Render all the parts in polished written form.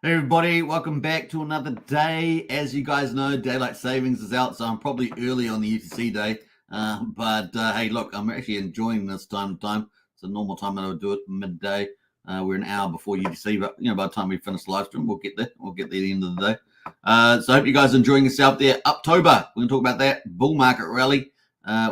Hey everybody, welcome back to another day. As you guys know, daylight savings is out, so I'm probably early on the UTC day. But hey, look, I'm actually enjoying this time to time. It's a normal time that I would do it midday. We're an hour before UTC, but by the time we finish the live stream, we'll get there. We'll get there at the end of the day. So I hope you guys are enjoying yourself there. Uptober, we're gonna talk about that bull market rally.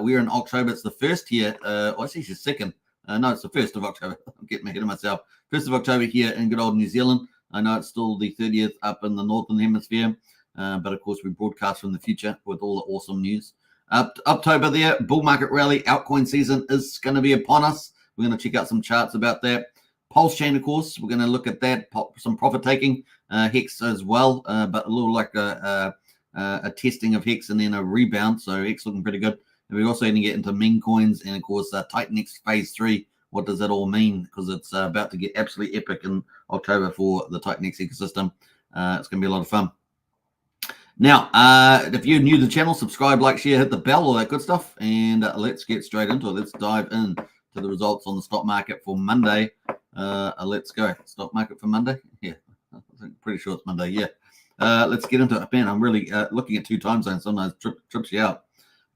We're in October. It's the first here. Actually, it's the second. No, it's the 1st of October. I'm getting ahead of myself. 1st of October here in good old New Zealand. I know it's still the 30th up in the Northern Hemisphere, but of course we broadcast from the future with all the awesome news. Uptober there, bull market rally, altcoin season is going to be upon us. We're going to check out some charts about that. Pulsechain, of course, we're going to look at that, some profit taking, Hex as well, but a little like a testing of Hex and then a rebound. So Hex looking pretty good. And we're also going to get into meme coins and, of course, TitanX phase 3. What does that all mean? Because it's about to get absolutely epic in October for the TitanX ecosystem. It's going to be a lot of fun. Now, if you're new to the channel, subscribe, like, share, hit the bell, all that good stuff. And let's get straight into it. Let's dive in to the results on the stock market for Monday. Let's go. Stock market for Monday? Yeah, I'm pretty sure it's Monday. Yeah. Let's get into it. Man, I'm really looking at 2 time zones. Sometimes trips you out.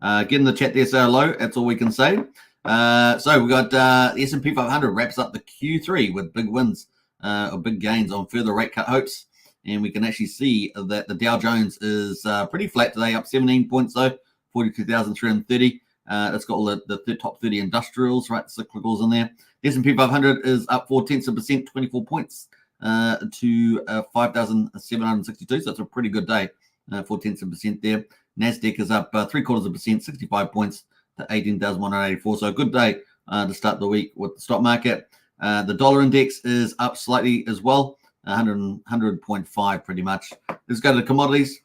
Get in the chat there, say hello. That's all we can say. So we got the S&P 500 wraps up the Q3 with big wins or big gains on further rate cut hopes, and we can actually see that the Dow Jones is pretty flat today, up 17 points though, 42,330. That's got all the top 30 industrials, right, cyclicals in there. The S&P 500 is up 0.4%, 24 points to 5,762. So it's a pretty good day, 0.4% there. Nasdaq is up 0.75%, 65 points to 18,184. So a good day to start the week with the stock market. The dollar index is up slightly as well, 100.5 pretty much. Let's go to the commodities.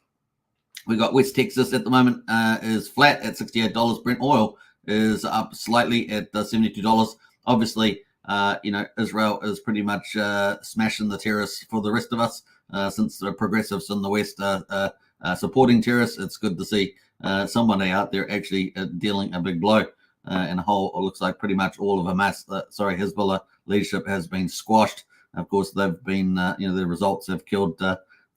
We got West Texas at the moment is flat at $68. Brent oil is up slightly at $72. Obviously, Israel is pretty much smashing the terrorists for the rest of us since the progressives in the West supporting terrorists. It's good to see somebody out there actually dealing a big blow. And it looks like pretty much all of Hezbollah leadership has been squashed. Of course, they've been, the results have killed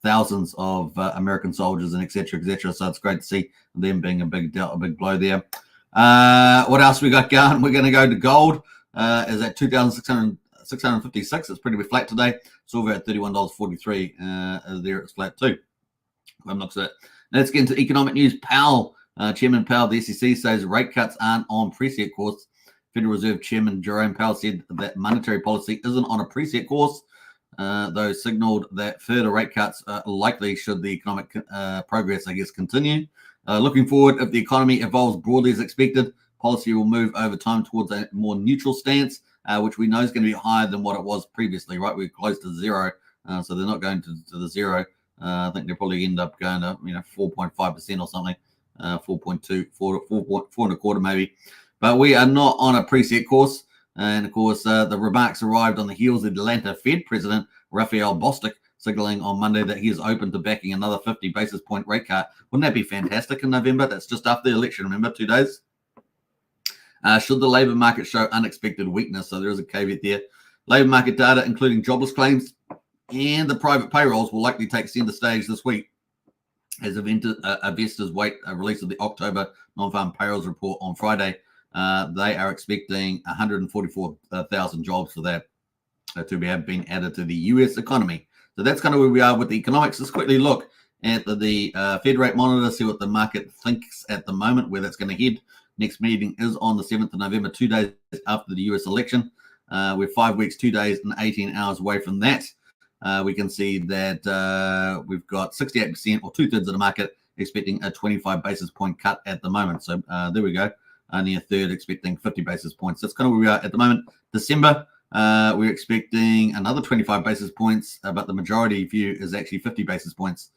thousands of American soldiers and et cetera, et cetera. So it's great to see them being a big blow there. What else we got going? We're going to go to gold. Is at 2,656. It's pretty flat today. Silver at $31.43. There it's flat too. Let's get into economic news. Chairman Powell of the SEC says rate cuts aren't on preset course. Federal Reserve Chairman Jerome Powell said that monetary policy isn't on a preset course, though signaled that further rate cuts are likely should the economic progress, continue. Looking forward, if the economy evolves broadly as expected, policy will move over time towards a more neutral stance, which we know is going to be higher than what it was previously, right? We're close to zero, so they're not going to the zero. I think they'll probably end up going to 4.5% or something, 4.2, 4.25 maybe. But we are not on a preset course. And of course, the remarks arrived on the heels of Atlanta Fed President Raphael Bostic signaling on Monday that he is open to backing another 50 basis point rate cut. Wouldn't that be fantastic in November? That's just after the election, remember, 2 days. Should the labor market show unexpected weakness? So there is a caveat there. Labor market data, including jobless claims and the private payrolls, will likely take center stage this week as investors wait a release of the October non-farm payrolls report on Friday. They are expecting 144,000 jobs for that to have been added to the U.S. economy. So that's kind of where we are with the economics. Let's quickly look at the Fed rate monitor, see what the market thinks at the moment, where that's going to head. Next meeting is on the 7th of November, 2 days after the U.S. election. We're 5 weeks, 2 days, and 18 hours away from that. We can see that we've got 68% or 2/3 of the market expecting a 25 basis point cut at the moment. So there we go. Only a third expecting 50 basis points. That's kind of where we are at the moment. December, we're expecting another 25 basis points, but the majority view is actually 50 basis points.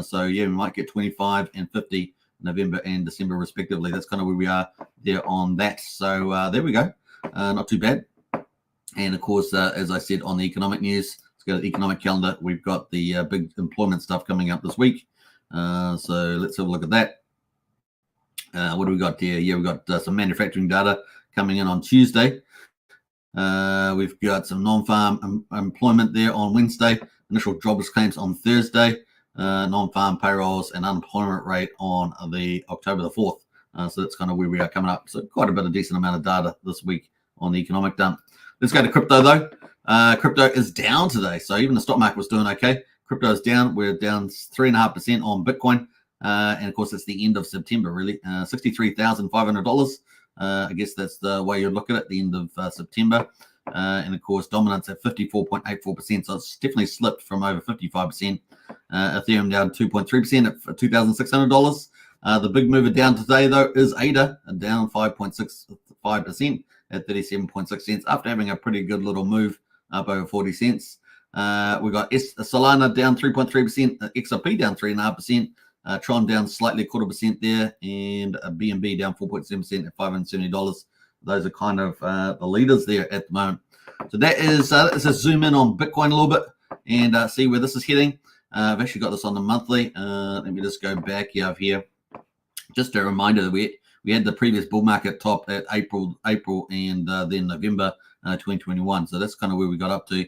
So yeah, we might get 25 and 50 November and December respectively. That's kind of where we are there on that. So there we go. Not too bad. And of course, as I said on the economic news, let's go to the economic calendar. We've got the big employment stuff coming up this week. So let's have a look at that. What do we got here? Yeah, we've got some manufacturing data coming in on Tuesday. We've got some non-farm employment there on Wednesday. And initial jobless claims on Thursday, non-farm payrolls and unemployment rate on the October the 4th. So that's kind of where we are coming up. So quite a bit of decent amount of data this week on the economic dump. Let's go to crypto though. Crypto is down today. So even the stock market was doing okay. Crypto is down. We're down 3.5% on Bitcoin. And of course, it's the end of September, really. $63,500. I guess that's the way you look at it, the end of September. And of course, dominance at 54.84%. So it's definitely slipped from over 55%. Ethereum down 2.3% at $2,600. The big mover down today, though, is ADA, down 5.65% at 37.6 cents after having a pretty good little move up over 40 cents. We got Solana down 3.3%, XRP down 3.5%. Tron down slightly, 0.25% there, and BNB down 4.7% at $570. Those are kind of the leaders there at the moment. So that is, let's just zoom in on Bitcoin a little bit and see where this is heading. I've actually got this on the monthly. Let me just go back here. Just a reminder that we had the previous bull market top at April, and then November 2021. So that's kind of where we got up to,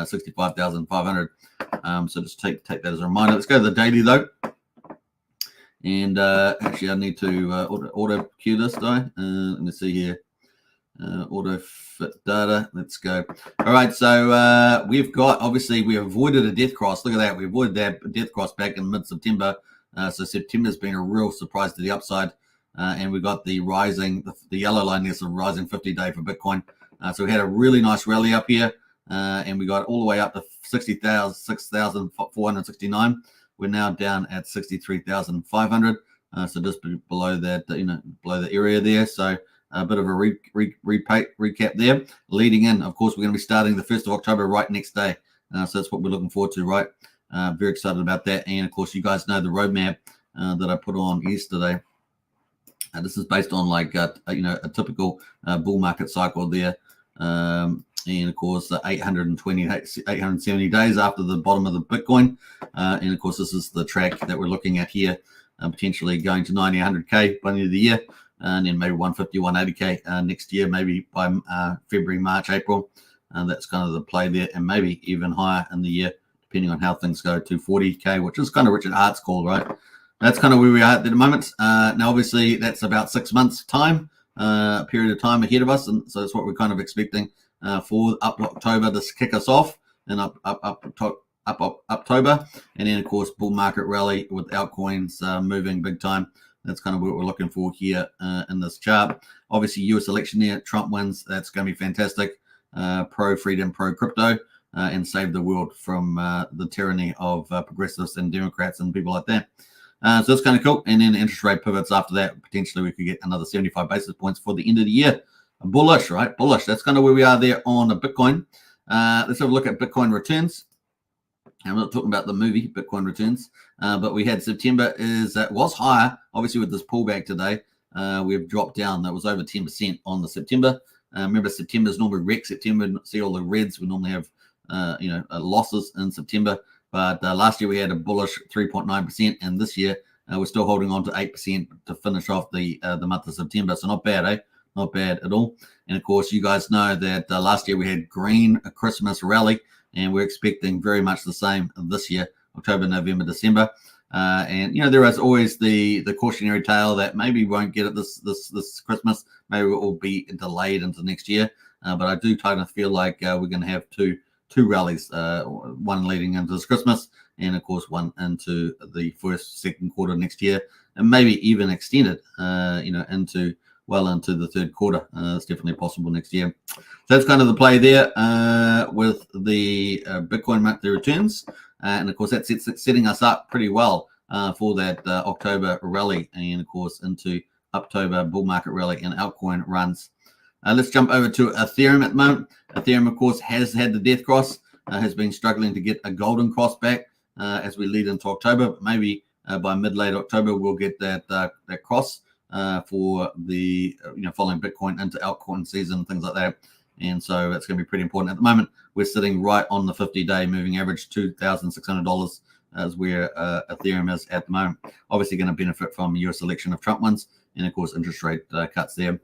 65,500. So just take that as a reminder. Let's go to the daily though. And actually, I need to auto queue this though. Let me see here. Auto fit data. Let's go. All right. So we've got, obviously, we avoided a death cross. Look at that. We avoided that death cross back in mid-September. So September's been a real surprise to the upside. And we got the rising, the yellow line there's a rising 50-day for Bitcoin. So we had a really nice rally up here. And we got all the way up to 6,469. We're now down at 63,500. So just below that, below the area there. So a bit of a recap there. Leading in, of course, we're going to be starting the 1st of October right next day. So that's what we're looking forward to, right? Very excited about that. And of course, you guys know the roadmap that I put on yesterday. This is based on like a typical bull market cycle there. And of course, 870 days after the bottom of the Bitcoin. And of course, this is the track that we're looking at here, potentially going to 90, 100K by the end of the year, and then maybe 150, 180K next year, maybe by February, March, April. That's kind of the play there, and maybe even higher in the year, depending on how things go, to 40K, which is kind of Richard Hart's call, right? That's kind of where we are at the moment. Now, obviously, that's about 6 months' time, period of time ahead of us, and so that's what we're kind of expecting for up October to kick us off, and up October, and then of course bull market rally with altcoins moving big time. That's kind of what we're looking for here in this chart. Obviously, US election there, Trump wins. That's going to be fantastic. Pro freedom, pro crypto, and save the world from the tyranny of progressives and Democrats and people like that. So that's kind of cool. And then interest rate pivots after that. Potentially, we could get another 75 basis points for the end of the year. Bullish, right? Bullish. That's kind of where we are there on the Bitcoin. Let's have a look at Bitcoin returns. I'm not talking about the movie Bitcoin returns, but we had September was higher. Obviously, with this pullback today, we've dropped down. That was over 10% on the September. Remember, September is normally wreck September. See all the reds. We normally have losses in September. But last year we had a bullish 3.9%, and this year we're still holding on to 8% to finish off the month of September. So not bad, eh? Not bad at all. And of course, you guys know that last year we had green Christmas rally, and we're expecting very much the same this year, October, November, December. And there is always the cautionary tale that maybe we won't get it this Christmas. Maybe it will be delayed into next year. But I do kind of feel like we're going to have two rallies, one leading into this Christmas, and of course one into the second quarter next year, and maybe even extended, into the third quarter. It's definitely possible next year. So that's kind of the play there with the Bitcoin monthly returns. And of course, that's setting us up pretty well for that October rally, and of course into October bull market rally and altcoin runs. Let's jump over to Ethereum at the moment. Ethereum, of course, has had the death cross, has been struggling to get a golden cross back as we lead into October. But maybe by mid-late October, we'll get that cross for the following Bitcoin into altcoin season, things like that. And so that's going to be pretty important. At the moment, we're sitting right on the 50-day moving average, $2,600 as where Ethereum is at the moment. Obviously going to benefit from US election of Trump wins, and of course interest rate cuts there.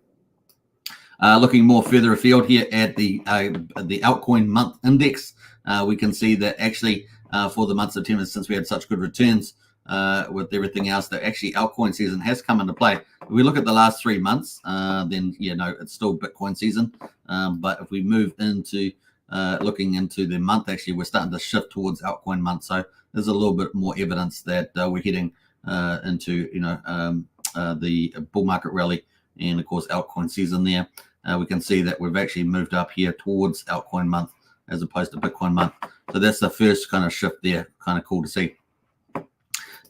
Looking more further afield here at the altcoin month index, we can see that actually for the month of September, since we had such good returns with everything else. That actually altcoin season has come into play. If we look at the last 3 months, then it's still Bitcoin season. But if we move into looking into the month, actually we're starting to shift towards altcoin month. So there's a little bit more evidence that we're heading into the bull market rally, and of course altcoin season there. We can see that we've actually moved up here towards altcoin month as opposed to Bitcoin month. So that's the first kind of shift there. Kind of cool to see.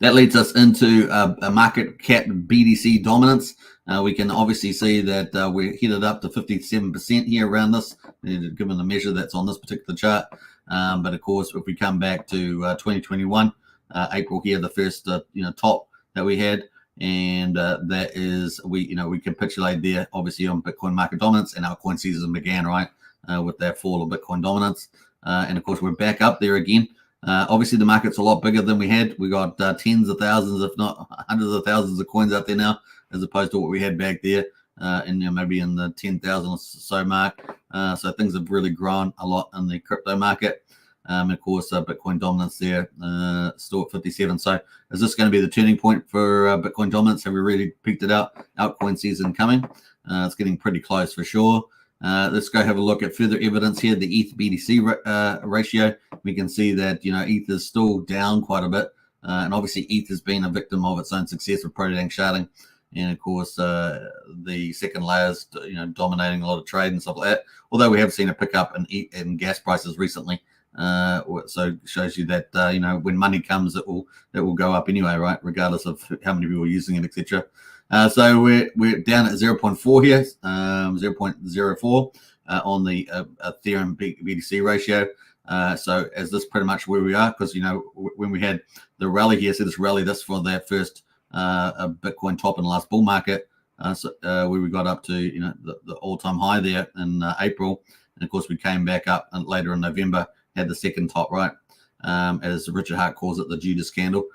That leads us into a market cap BTC dominance. We can obviously see that we're headed up to 57% here around this, given the measure that's on this particular chart. But of course, if we come back to 2021, April here, the first top that we had, and that is we capitulate there, obviously on Bitcoin market dominance, and altcoin season began right with that fall of Bitcoin dominance, and of course we're back up there again. Obviously the market's a lot bigger than we had. We got tens of thousands, if not hundreds of thousands of coins out there now, as opposed to what we had back there, and maybe in the 10,000 or so mark. So things have really grown a lot in the crypto market. Of course, Bitcoin dominance there, still at 57. So is this going to be the turning point for Bitcoin dominance? Have we really peaked it out? Altcoin season coming. It's getting pretty close for sure. Let's go have a look at further evidence here. The ETH BTC ratio. We can see that ETH is still down quite a bit, and obviously ETH has been a victim of its own success with proto-dank sharding, and of course the second layers dominating a lot of trade and stuff like that. Although we have seen a pickup in gas prices recently. So it shows you that when money comes, it will go up anyway, right? Regardless of how many people are using it, etc. So we're down at 0.4 here, 0.04 on the Ethereum BTC ratio. So is this pretty much where we are? Because when we had the rally here, so this rally, this for that first Bitcoin top in the last bull market, where we got up to the all-time high there in April, and of course we came back up later in November. Had the second top, right? As Richard Hart calls it, the Judas candle.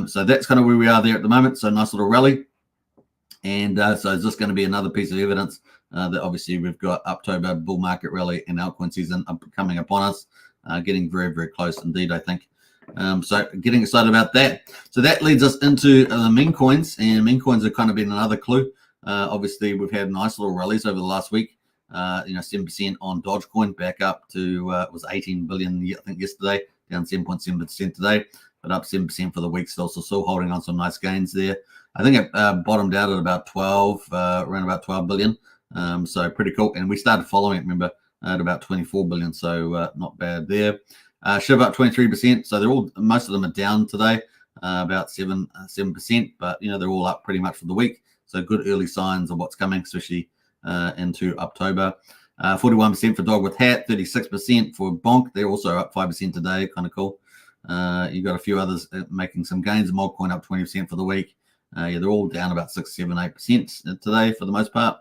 So that's kind of where we are there at the moment. So nice little rally. And so is this going to be another piece of evidence that obviously we've got Uptober bull market rally and altcoin season coming upon us, getting very, very close indeed, I think. So getting excited about that. So that leads us into the meme coins, and meme coins have kind of been another clue. Obviously, we've had nice little rallies over the last week. 7% on Dogecoin, back up to it was 18 billion, I think, yesterday, down 7.7% today, but up 7% for the week still. So still holding on some nice gains there. I think it bottomed out at about 12, around about 12 billion. So pretty cool. And we started following it, remember, at about 24 billion. So not bad there. Shiv up 23%. So most of them are down today, about 7%, but they're all up pretty much for the week. So good early signs of what's coming, especially into October. 41% for Dog with Hat, 36% for Bonk. They're also up 5% today. Kind of cool. You got a few others making some gains. Mogcoin up 20% for the week. They're all down about 6, 7, 8% today for the most part.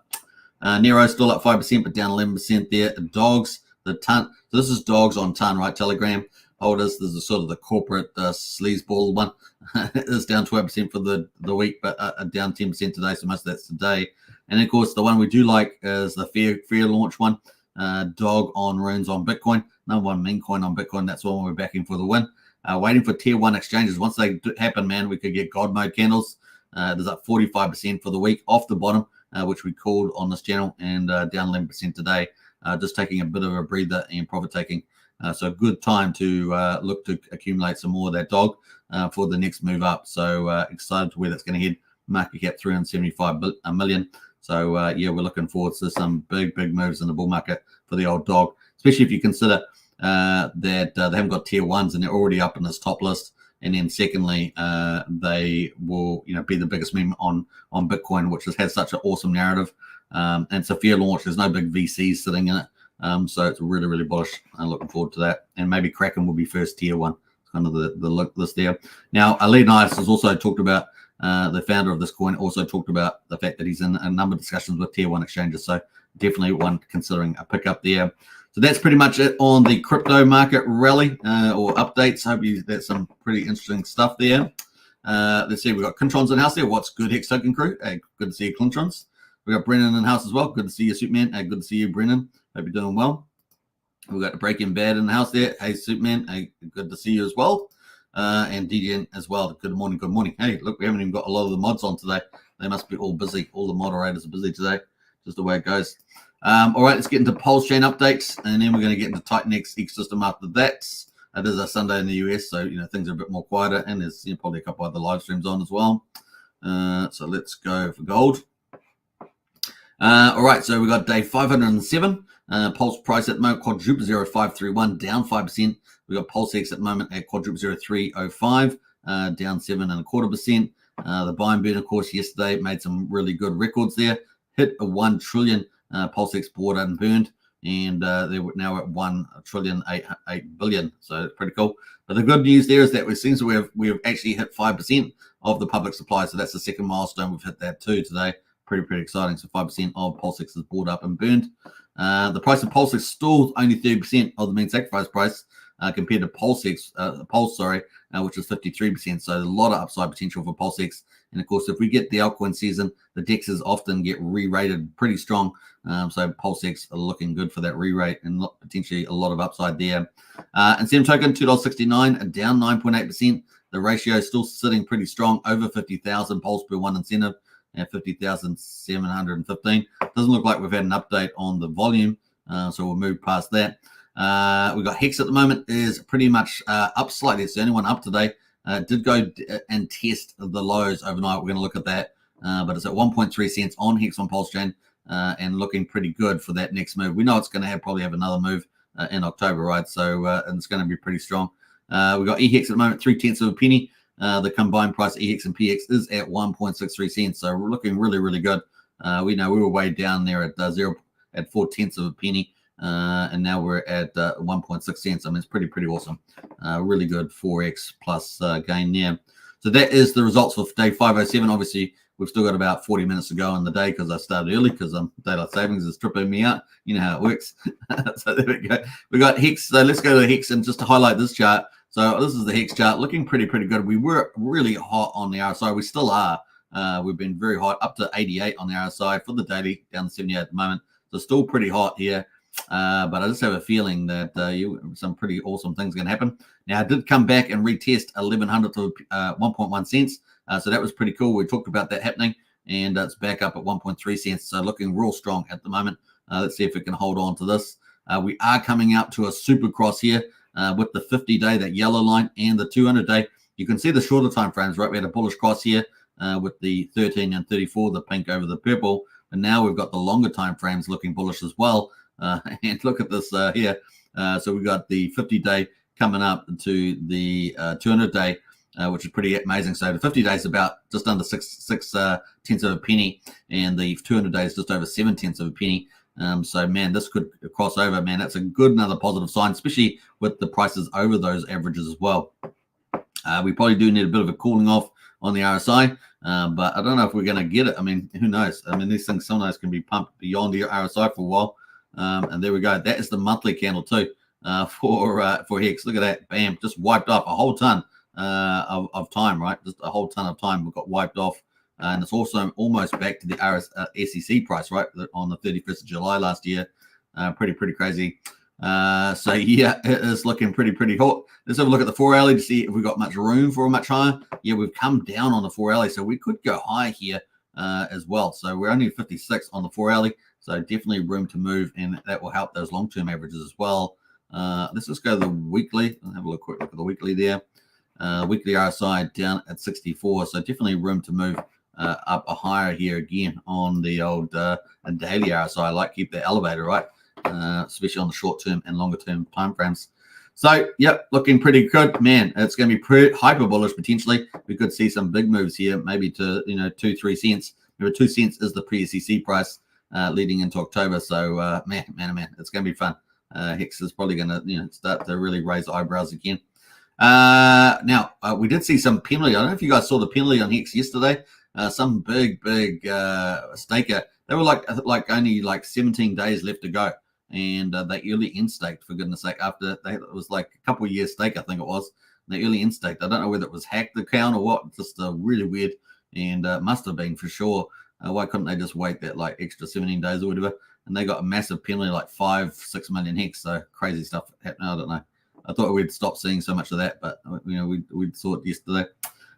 Nero still up 5%, but down 11% there. Dogs, the ton. So this is Dogs on ton, right? Telegram holders. This is sort of the corporate sleazeball one. It's down 12% for the week, but down 10% today. So most of that's today. And of course, the one we do like is the fair launch one. Dog on runes on Bitcoin. Number one meme coin on Bitcoin. That's the one we're backing for the win. Waiting for tier 1 exchanges. Once they happen, man, we could get God mode candles. There's up 45% for the week off the bottom, which we called on this channel, and down 11% today. Just taking a bit of a breather and profit taking. So good time to look to accumulate some more of that dog for the next move up. So excited to where that's going to head. Market cap 375 million. So yeah, we're looking forward to some big moves in the bull market for the old dog, especially if you consider that they haven't got tier 1s and they're already up in this top list. And then secondly, they will be the biggest meme on Bitcoin, which has such an awesome narrative. And it's a fair launch. There's no big VCs sitting in it. So it's really bullish. I'm looking forward to that. And maybe Kraken will be first tier 1. It's kind of the list there. Now, Ali Nice has also talked about, the founder of this coin also talked about the fact that he's in a number of discussions with tier 1 exchanges. So definitely one considering a pickup there. So that's pretty much it on the crypto market rally or updates. Hope that's some pretty interesting stuff there. Let's see, we've got Clintrons in house there. What's good, Hex Token crew? Hey, good to see you, Clintrons. We got Brennan in house as well. Good to see you, Superman. Hey, good to see you, Brennan. Hope you're doing well. We've got the Breaking Bad in the house there. Hey, Superman. Hey, good to see you as well. And DGN as well. Good morning. Good morning. Hey, look, we haven't even got a lot of the mods on today. They must be all busy. All the moderators are busy today. Just the way it goes. All right, let's get into Pulsechain updates, and then we're going to get into TitanX ecosystem after that. It is a Sunday in the US, so things are a bit more quieter, and there's probably a couple other live streams on as well. So let's go for gold. All right, so we got day 507. Pulse price at the moment, quadruple 0531, down 5%. We got PulseX at the moment at quadruple 0305, down 7.25%. The buy and burn, of course, yesterday made some really good records there. Hit a 1 trillion PulseX bought and burned, and they're now at 1,088 billion. So it's pretty cool. But the good news there is that it seems we've actually hit 5% of the public supply. So that's the second milestone. We've hit that too today. Pretty exciting. So 5% of PulseX is bought up and burned. The price of PulseX still only 30% of the mean sacrifice price compared to Pulse, which is 53%. So a lot of upside potential for PulseX. And of course, if we get the altcoin season, the dexes often get re-rated pretty strong. So PulseX are looking good for that re-rate and potentially a lot of upside there. Incentive token, $2.69, down 9.8%. The ratio is still sitting pretty strong, over 50,000 pulse per one incentive. At 50,715. Doesn't look like we've had an update on the volume, so we'll move past that. We've got Hex at the moment is pretty much up slightly. It's the only one up today. Did go and test the lows overnight. We're going to look at that, but it's at 1.3 cents on Hex on Pulsechain and looking pretty good for that next move. We know it's going to probably have another move in October, right? So and it's going to be pretty strong. We've got EHEX at the moment, 0.3 of a penny. The combined price EX and PX is at 1.63 cents, so we're looking really good. We know we were way down there at 0.4 of a penny, and now we're at 1.6 cents. I mean, it's pretty awesome. Really good 4x plus gain there. So that is the results for day 507. Obviously, we've still got about 40 minutes to go in the day because I started early because daylight savings is tripping me out. You know how it works. So there we go. We got Hex. So let's go to Hex, and just to highlight this chart. So this is the Hex chart, looking pretty good. We were really hot on the RSI. We still are. We've been very hot, up to 88 on the RSI for the daily, down to 78 at the moment. So still pretty hot here. But I just have a feeling that some pretty awesome things going to happen. Now, I did come back and retest 1100 to 1.1 cents. So that was pretty cool. We talked about that happening, and it's back up at 1.3 cents. So looking real strong at the moment. Let's see if it can hold on to this. We are coming out to a super cross here. With the 50-day, that yellow line, and the 200-day. You can see the shorter time frames, right? We had a bullish cross here with the 13 and 34, the pink over the purple. And now we've got the longer time frames looking bullish as well. And look at this here. So we've got the 50-day coming up to the 200-day, which is pretty amazing. So the 50 days is about just under 6 tenths of a penny, and the 200 days just over 7 tenths of a penny. So, man, this could cross over, man. That's a good, another positive sign, especially with the prices over those averages as well. We probably do need a bit of a cooling off on the RSI, but I don't know if we're going to get it. I mean, who knows? I mean, these things sometimes can be pumped beyond the RSI for a while. And there we go. That is the monthly candle too for Hex. Look at that. Bam. Just wiped off a whole ton of time, right? Just a whole ton of time we got wiped off. And it's also almost back to the SEC price, right, on the 31st of July last year. Pretty crazy. So, yeah, it is looking pretty hot. Let's have a look at the 4 hourly to see if we've got much room for a much higher. Yeah, we've come down on the 4 hourly, so we could go high here as well. So we're only 56 on the 4 hourly, so definitely room to move, and that will help those long-term averages as well. Let's just go to the weekly. I'll have a quick look at the weekly there. Weekly RSI down at 64, so definitely room to move up a higher here again on the old daily RSI. I like keep that elevator, right? Especially on the short term and longer term time frames. So, yep, looking pretty good, man. It's going to be pretty hyper bullish potentially. We could see some big moves here, maybe to 2-3 cents. Remember, 2 cents is the pre-SEC price leading into October. So, man, it's going to be fun. Hex is probably going to start to really raise eyebrows again. Now we did see some penalty. I don't know if you guys saw the penalty on Hex yesterday. Some big staker. They were like only 17 days left to go, and they early instaked, for goodness sake. After it was like a couple of years stake, I think it was. They early instaked. I don't know whether it was hacked the account or what. Just really weird, and must have been for sure. Why couldn't they just wait that extra 17 days or whatever? and they got a massive penalty, like 5-6 million hex. So crazy stuff happening. I don't know. I thought we'd stop seeing so much of that, but we saw it yesterday.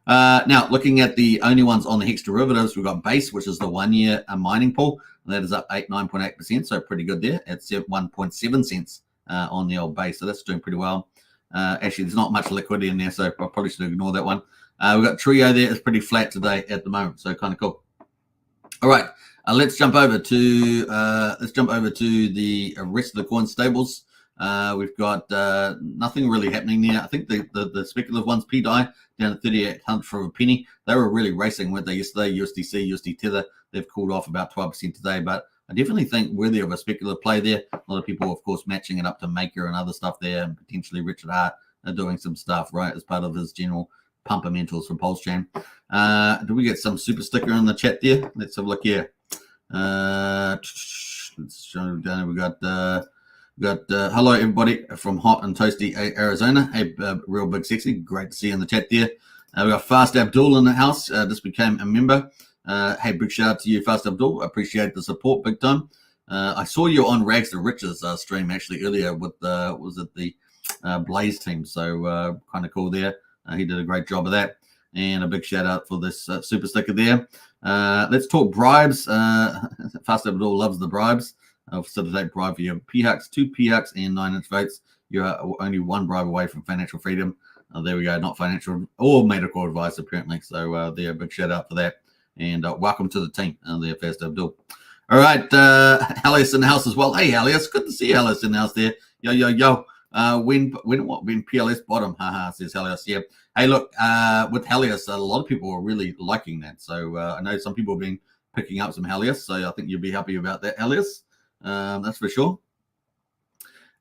Now, looking at the only ones on the hex derivatives, we've got base, which is the 1 year mining pool. That is up 9.8%, so pretty good there at 1.7 cents on the old base. So that's doing pretty well. Actually, there's not much liquidity in there, so I probably should ignore that one. We've got Trio there. It's pretty flat today at the moment, so kind of cool. All right, let's jump over to the rest of the coin stables. We've got nothing really happening there. I think the speculative ones, PDI down at 3800 for a penny. They were really racing, weren't they, yesterday? USDC, USD Tether, they've cooled off about 12% today, but I definitely think worthy of a speculative play there. A lot of people, of course, matching it up to Maker and other stuff there, and potentially Richard Hart are doing some stuff, right, as part of his general pumpamentals from Pulsechain. Do we get some super sticker in the chat there? Let's have a look here. Let's show down. We got hello everybody from hot and toasty Arizona. Hey, real big sexy, great to see you in the chat there. We got Fast Abdul in the house, just became a member. Hey, big shout out to you, Fast Abdul. Appreciate the support big time. I saw you on Rags to Riches stream actually earlier with was it the Blaze team, so kind of cool there. He did a great job of that, and a big shout out for this super sticker there. Let's talk bribes. Fast Abdul loves the bribes. I'll facilitate bribe for you. PHUX, 2 PHUX and 9-inch votes. You're only one bribe away from financial freedom. There we go. Not financial or medical advice, apparently. So there, big shout out for that. And welcome to the team there, Fast Abdul. All right. Helios in the house as well. Hey, Helios. Good to see you, Helios in the house there. Yo, yo, yo. When PLS bottom, haha, says Helios. Yeah. Hey, look, with Helios, a lot of people are really liking that. So I know some people have been picking up some Helios. So I think you'll be happy about that, Helios. That's for sure.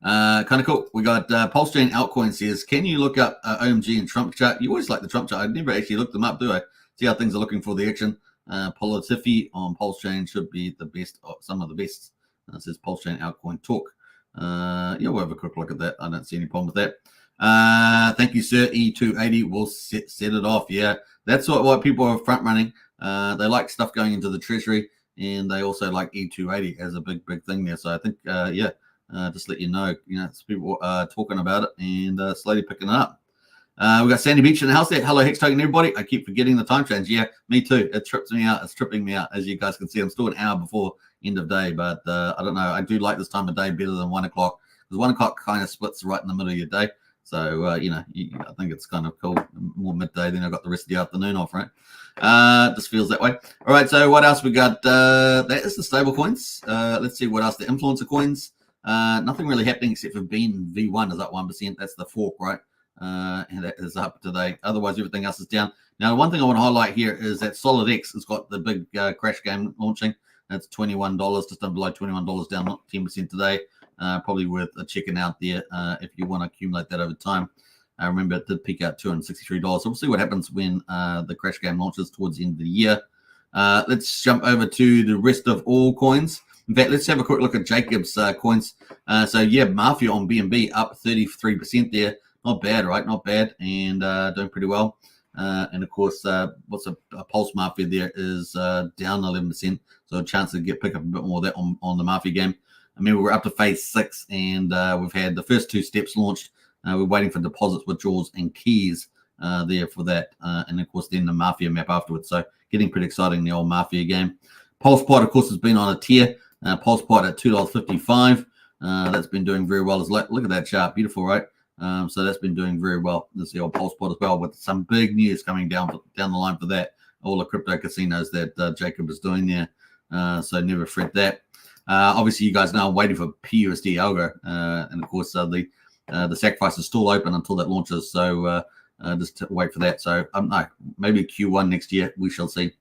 Kind of cool. We got Pulsechain Altcoin says, can you look up OMG and Trump chart? You always like the Trump chart. I never actually looked them up, do I? See how things are looking for the action. Politifi on Pulsechain should be the best, some of the best. It says Pulsechain Altcoin Talk. Yeah, we'll have a quick look at that. I don't see any problem with that. Thank you, sir. E280 will set it off. Yeah, that's what people are front running. They like stuff going into the treasury. And they also like E280 as a big thing there. So I think, yeah, just let you know, people talking about it and slowly picking it up. We got Sandy Beach in the house there. Hello, Hex Token, everybody. I keep forgetting the time change. Yeah, me too. It trips me out. It's tripping me out. As you guys can see, I'm still an hour before end of day, but I don't know. I do like this time of day better than 1 o'clock because 1 o'clock kind of splits right in the middle of your day. So, I think it's kind of cool. More midday, then I've got the rest of the afternoon off, right? Just feels that way. All right, so what else we got? That is the stable coins. Let's see what else. The influencer coins. Nothing really happening except for Bean V1 is up 1%. That's the fork, right? And that is up today. Otherwise, everything else is down. Now, one thing I want to highlight here is that SolidX has got the big crash game launching. That's $21, just under below $21, down not 10% today. Probably worth checking out there if you want to accumulate that over time. I remember it did peak out $263. So we'll see what happens when the crash game launches towards the end of the year. Let's jump over to the rest of all coins. In fact, let's have a quick look at Jacob's coins. So yeah, Mafia on BNB up 33% there. Not bad, right? Not bad, and doing pretty well. And of course, what's a Pulse Mafia there is down 11%. So a chance to pick up a bit more of that on the Mafia game. I mean, we're up to phase 6, and we've had the first 2 steps launched. We're waiting for deposits, withdrawals, and keys there for that. And, of course, then the Mafia map afterwards. So getting pretty exciting, the old Mafia game. PulsePod, of course, has been on a tier. PulsePod at $2.55. That's been doing very well. Look at that chart. Beautiful, right? So that's been doing very well. There's the old PulsePod as well, with some big news coming down the line for that. All the crypto casinos that Jacob is doing there. So never fret that. Obviously, you guys know I'm waiting for PUSD Algo. And, of course, the sacrifice is still open until that launches, so just wait for that. So no, maybe Q1 next year, we shall see.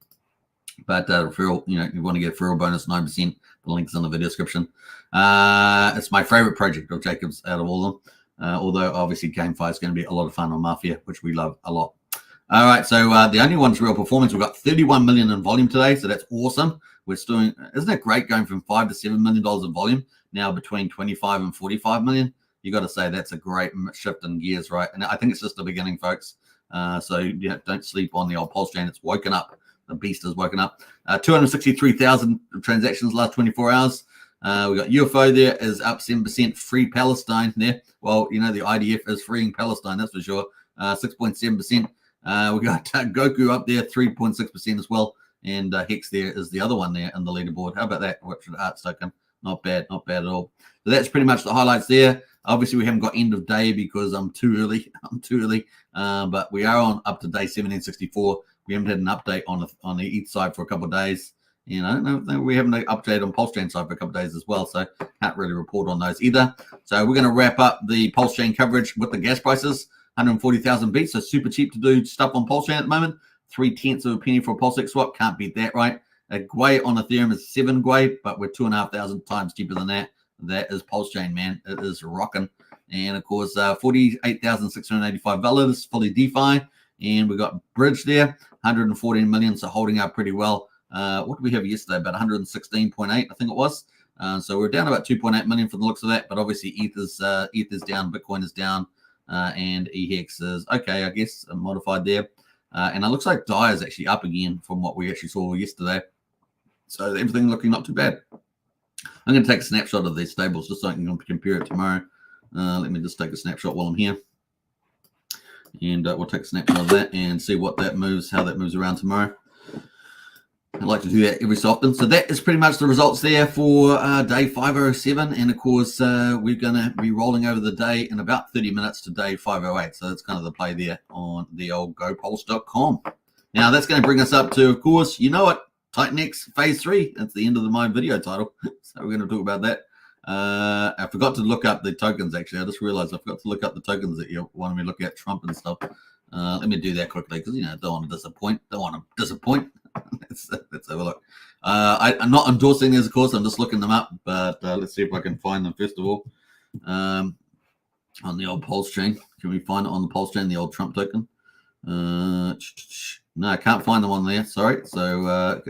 But referral, you want to get referral bonus 9%. The link's in the video description. It's my favorite project of Jacob's out of all of them. Although obviously GameFi is going to be a lot of fun on Mafia, which we love a lot. All right, so the only one's real performance. We've got 31 million in volume today, so that's awesome. We're doing, isn't it great going from $5 to $7 million in volume now between 25 and 45 million? You got to say that's a great shift in gears, right? And I think it's just the beginning, folks. So don't sleep on the old Pulsechain. It's woken up. The beast has woken up. 263,000 transactions last 24 hours. We got UFO there is up 7%. Free Palestine there. Well, the IDF is freeing Palestine, that's for sure. 6.7%. We got Goku up there, 3.6% as well. And Hex there is the other one there in the leaderboard. How about that? What's the arts token? Not bad at all. So that's pretty much the highlights there. Obviously, we haven't got end of day because I'm too early. But we are up to day 1764. We haven't had an update on the ETH side for a couple of days. We haven't updated on Pulsechain side for a couple of days as well, so can't really report on those either. So we're going to wrap up the Pulsechain coverage with the gas prices. 140,000 beats, so super cheap to do stuff on Pulsechain at the moment. 0.3 of a penny for a Pulsechain swap, can't beat that, right? A Gwei on Ethereum is 7 Gwei, but we're 2,500 times cheaper than that. That is Pulsechain, man. It is rocking. And of course, 48,685 Validus, fully DeFi. And we got Bridge there, 114 million, so holding up pretty well. What did we have yesterday? About 116.8, I think it was. So we're down about 2.8 million from the looks of that. But obviously, ETH is down, Bitcoin is down, and EHEX is okay, I guess, modified there. And it looks like DAI is actually up again from what we actually saw yesterday. So everything looking not too bad. I'm going to take a snapshot of these stables just so I can compare it tomorrow. Let me just take a snapshot while I'm here. And we'll take a snapshot of that and see how that moves around tomorrow. I like to do that every so often. So that is pretty much the results there for day 507. And of course, we're going to be rolling over the day in about 30 minutes to day 508. So that's kind of the play there on the old gopulse.com. Now that's going to bring us up to, of course, you know it, TitanX phase 3. That's the end of my video title. So we're going to talk about that. I forgot to look up the tokens, actually. I just realized I forgot to look up the tokens that you wanted me to look at, Trump and stuff. Let me do that quickly because, don't want to disappoint. Let's have a look. I'm not endorsing these, of course. I'm just looking them up. But let's see if I can find them, first of all. On the old Pulsechain. Can we find it on the Pulsechain, the old Trump token? No, I can't find them on there. Sorry. So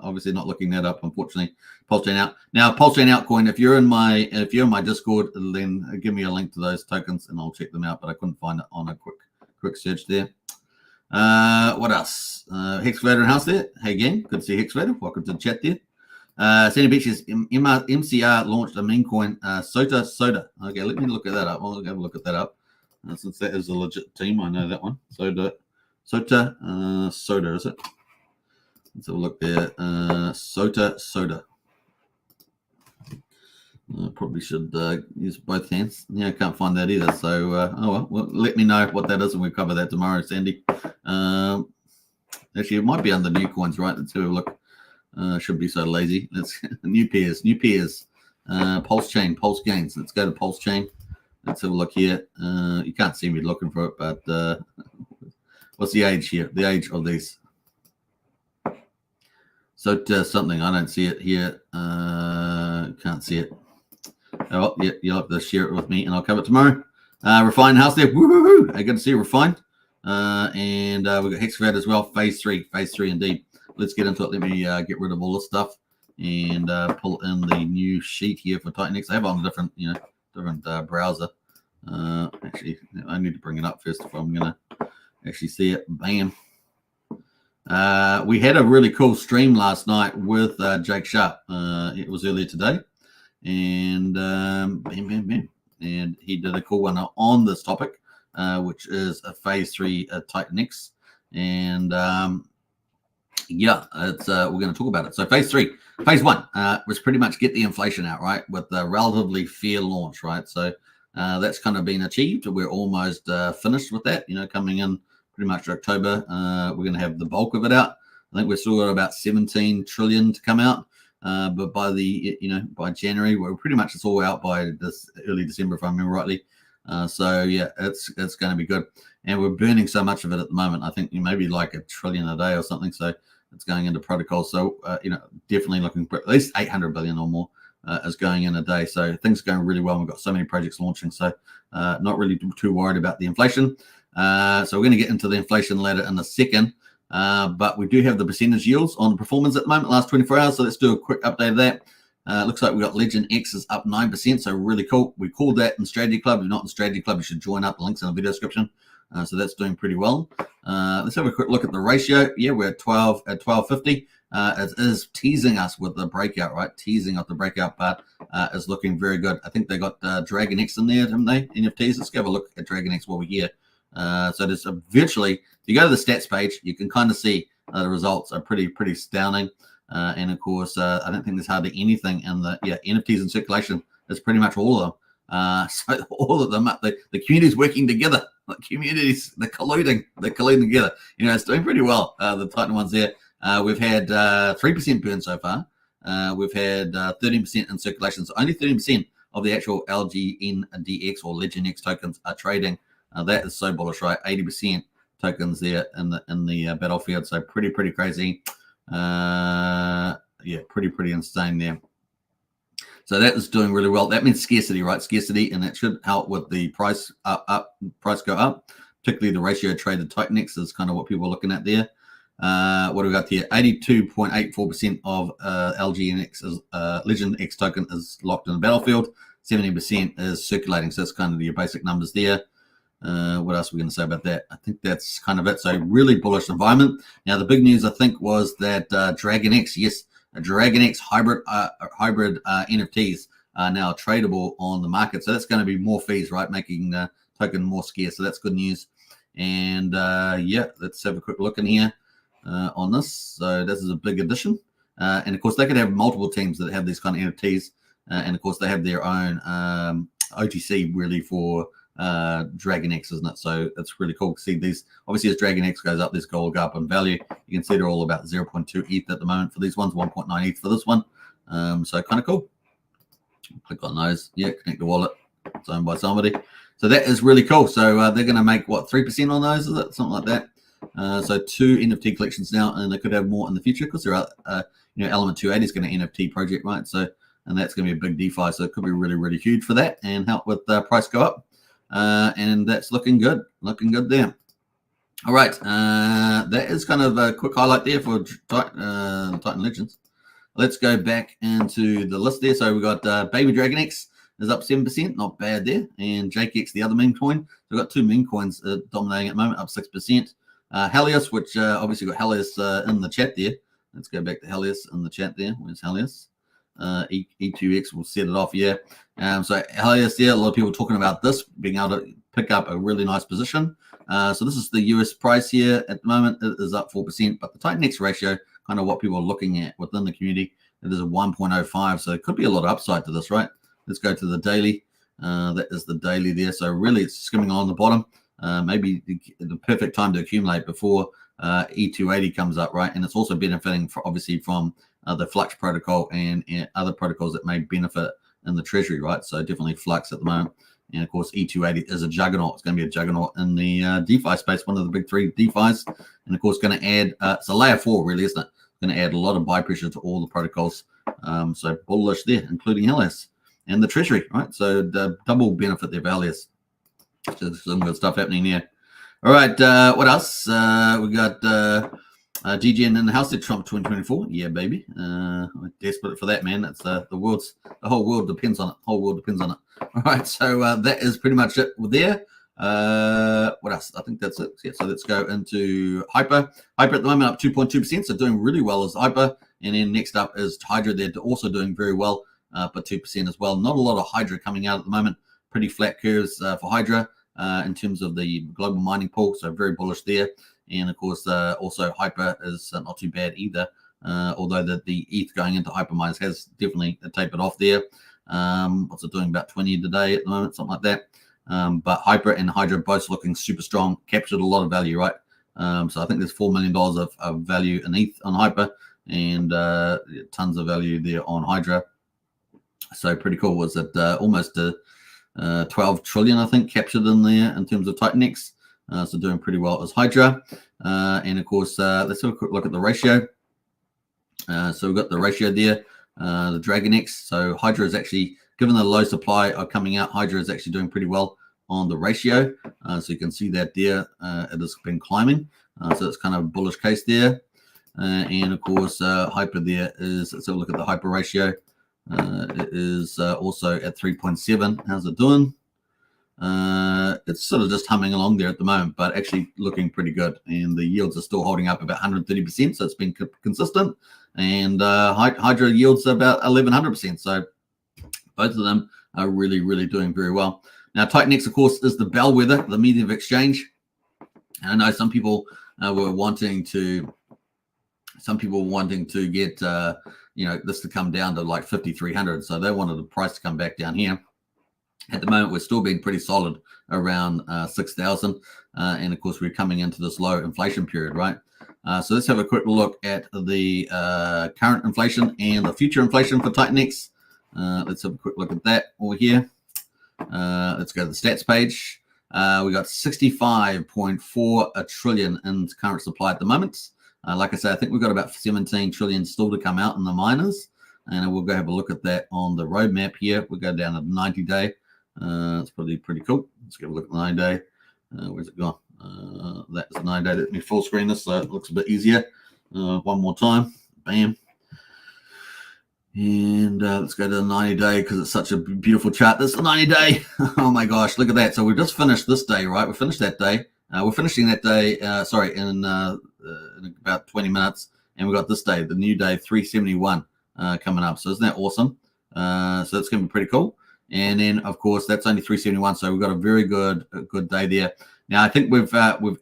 obviously not looking that up, unfortunately. Pulsechain out. Now, Pulsechain Altcoin, if you're in my Discord, then give me a link to those tokens and I'll check them out. But I couldn't find it on a quick search there. What else? Hex Vader House there. Hey again, good to see Hex Vader. Welcome to the chat there. Sandy Beach's MCR launched a meme coin, Soda. Okay, let me look at that up. I'll have a look at that up. Since that is a legit team, I know that one. Soda, is it? Let's have a look there. Soda. Probably should use both hands. Yeah, I can't find that either. So, well, let me know what that is and we'll cover that tomorrow, Sandy. Actually, it might be under new coins, right? Let's have a look. Should be so lazy. Let's new pairs. Pulsechain, Pulse Gains. Let's go to Pulsechain. Let's have a look here. You can't see me looking for it, but what's the age here? The age of these. So something. I don't see it here. Can't see it. Oh, yeah, you'll have to share it with me and I'll cover it tomorrow. Refined House there. Woo-hoo-hoo. I got to see Refined. And we've got Hexgrad as well. Phase 3 indeed. Let's get into it. Let me get rid of all this stuff and pull in the new sheet here for TitanX. I have on a different browser. Actually, I need to bring it up first if I'm going to actually see it. Bam. We had a really cool stream last night with Jake Sharp. It was earlier today. And bam. And he did a cool one on this topic, which is a phase 3 TitanX. And yeah, it's we're going to talk about it. So phase 1 was pretty much get the inflation out, right, with a relatively fair launch, right? So that's kind of been achieved. We're almost finished with that, coming in pretty much October. We're going to have the bulk of it out. I think we're still got about 17 trillion to come out. But by by January, we're pretty much it's all out by this early December, if I remember rightly. So yeah, it's going to be good. And we're burning so much of it at the moment. I think maybe like 1 trillion a day or something. So it's going into protocol. So definitely looking for at least 800 billion or more is going in a day. So things are going really well. We've got so many projects launching. So not really too worried about the inflation. So we're going to get into the inflation ladder in a second. But we do have the percentage yields on performance at the moment, last 24 hours. So let's do a quick update of that. Looks like we got Legend X is up 9%. So really cool. We called that in Strategy Club. If you're not in Strategy Club, you should join up. The link's in the video description. So that's doing pretty well. Let's have a quick look at the ratio. Yeah, we're at 12.50. it is teasing us with the breakout, right? Teasing up the breakout, but is looking very good. I think they got DragonX in there, haven't they? NFTs. Let's have a look at DragonX while we're here. So there's virtually, if you go to the stats page, you can kind of see the results are pretty astounding. And of course, I don't think there's hardly anything in the NFTs in circulation. It's pretty much all of them. So all of them, the community's working together. The communities, they're colluding together. It's doing pretty well. The Titan ones there. We've had 3% burn so far. We've had 13% in circulation. So only 13% of the actual LGNDX or LegendX tokens are trading. That is so bullish, right? 80% tokens there in the battlefield. So pretty crazy. Pretty insane there. So that is doing really well. That means scarcity, right? Scarcity, and that should help with the price price go up. Particularly the ratio traded TitanX is kind of what people are looking at there. What do we got here? 82.84% of LGNX's LegendX token is locked in the battlefield. 70% is circulating. So that's kind of your basic numbers there. What else are we going to say about that? I think that's kind of it. So really bullish environment. Now the big news I think was that DragonX, yes, DragonX hybrid NFTs are now tradable on the market. So that's going to be more fees, right? Making the token more scarce. So that's good news. And let's have a quick look in here on this. So this is a big addition. And of course they could have multiple teams that have these kind of NFTs. And of course they have their own OTC really for DragonX, isn't it? So it's really cool to see these. Obviously, as DragonX goes up, this gold will go up in value. You can see they're all about 0.2 ETH at the moment for these ones, 1.9 ETH for this one. So kind of cool. Click on those. Yeah, connect the wallet. It's owned by somebody. So that is really cool. So they're going to make what, 3% on those? Is it something like that? So 2 NFT collections now, and they could have more in the future because there are, Element 280 is going to NFT project, right? So and that's going to be a big DeFi. So it could be really huge for that and help with the price go up. And that's looking good there. All right, that is kind of a quick highlight there for Titan Legends. Let's go back into the list there. So we got Baby DragonX is up 7%, not bad there, and JakeX, the other meme coin. So we've got 2 meme coins dominating at the moment, up 6%. Helios, which obviously got Helios in the chat there. Let's go back to Helios in the chat there. Where's Helios? E2X will set it off, yeah. So Helios there, a lot of people talking about this, being able to pick up a really nice position. So this is the US price here at the moment. It is up 4%, but the TitanX ratio, kind of what people are looking at within the community, it is a 1.05. So it could be a lot of upside to this, right? Let's go to the daily. That is the daily there. So really it's skimming on the bottom. Maybe the perfect time to accumulate before E280 comes up, right? And it's also benefiting obviously from the Flux protocol and other protocols that may benefit in the treasury, right? So definitely Flux at the moment. And of course, E280 is a juggernaut. It's going to be a juggernaut in the DeFi space, one of the big 3 DeFis. And of course, going to add, it's a layer 4 really, isn't it? Going to add a lot of buy pressure to all the protocols. So bullish there, including Helios and the treasury, right? So the double benefit there for Helios. So some good stuff happening there. All right, what else? We got GGN in the house at Trump 2024. Yeah, baby. I'm desperate for that, man. It's the whole world depends on it. Whole world depends on it. All right, so that is pretty much it there. What else? I think that's it. Yeah, so let's go into Hyper. Hyper at the moment up 2.2%, so doing really well as Hyper. And then next up is Hydra. They're also doing very well, but 2% as well. Not a lot of Hydra coming out at the moment. Pretty flat curves for Hydra in terms of the global mining pool, so very bullish there. And of course, also Hyper is not too bad either, although the ETH going into Hyperminers has definitely tapered off there. What's it doing? About 20 today at the moment, something like that. But Hyper and Hydra both looking super strong, captured a lot of value, right? So I think there's $4 million of value in ETH on Hyper and tons of value there on Hydra. So pretty cool. Was it almost 12 trillion, I think, captured in there in terms of TitanX. So doing pretty well as Hydra. And of course, let's have a quick look at the ratio. So we've got the ratio there, the DragonX. So Hydra is actually, given the low supply are coming out, Hydra is actually doing pretty well on the ratio. So you can see that there, it has been climbing. So it's kind of a bullish case there. And of course, Hyper there is, let's have a look at the Hyper ratio. It is also at 3.7. How's it doing? It's sort of just humming along there at the moment, but actually looking pretty good. And the yields are still holding up about 130%, so it's been consistent. And Hydra yields about 1100%. So both of them are really, really doing very well. Now, TitanX, of course, is the bellwether, the medium of exchange. And I know some people were wanting to get this to come down to like 5,300. So they wanted the price to come back down here. At the moment, we're still being pretty solid around 6,000. And of course, we're coming into this low inflation period, right? So let's have a quick look at the current inflation and the future inflation for TitanX. Let's have a quick look at that over here. Let's go to the stats page. We got 65.4 trillion in current supply at the moment. Like I said, I think we've got about 17 trillion still to come out in the miners. And we'll go have a look at that on the roadmap here. We'll go down to 90-day. It's probably pretty cool. Let's get a look at the 90-day. Where's it gone? That's the 90-day. Let me full screen this so it looks a bit easier. One more time. Bam. And let's go to the 90-day because it's such a beautiful chart. This is the 90-day. Oh my gosh, look at that. So we just finished this day, right? We finished that day. We're finishing that day, in about 20 minutes. And we got this day, the new day, 371 coming up. So isn't that awesome? So that's going to be pretty cool. And then, of course, that's only 371. So we've got a very good day there. Now, I think we've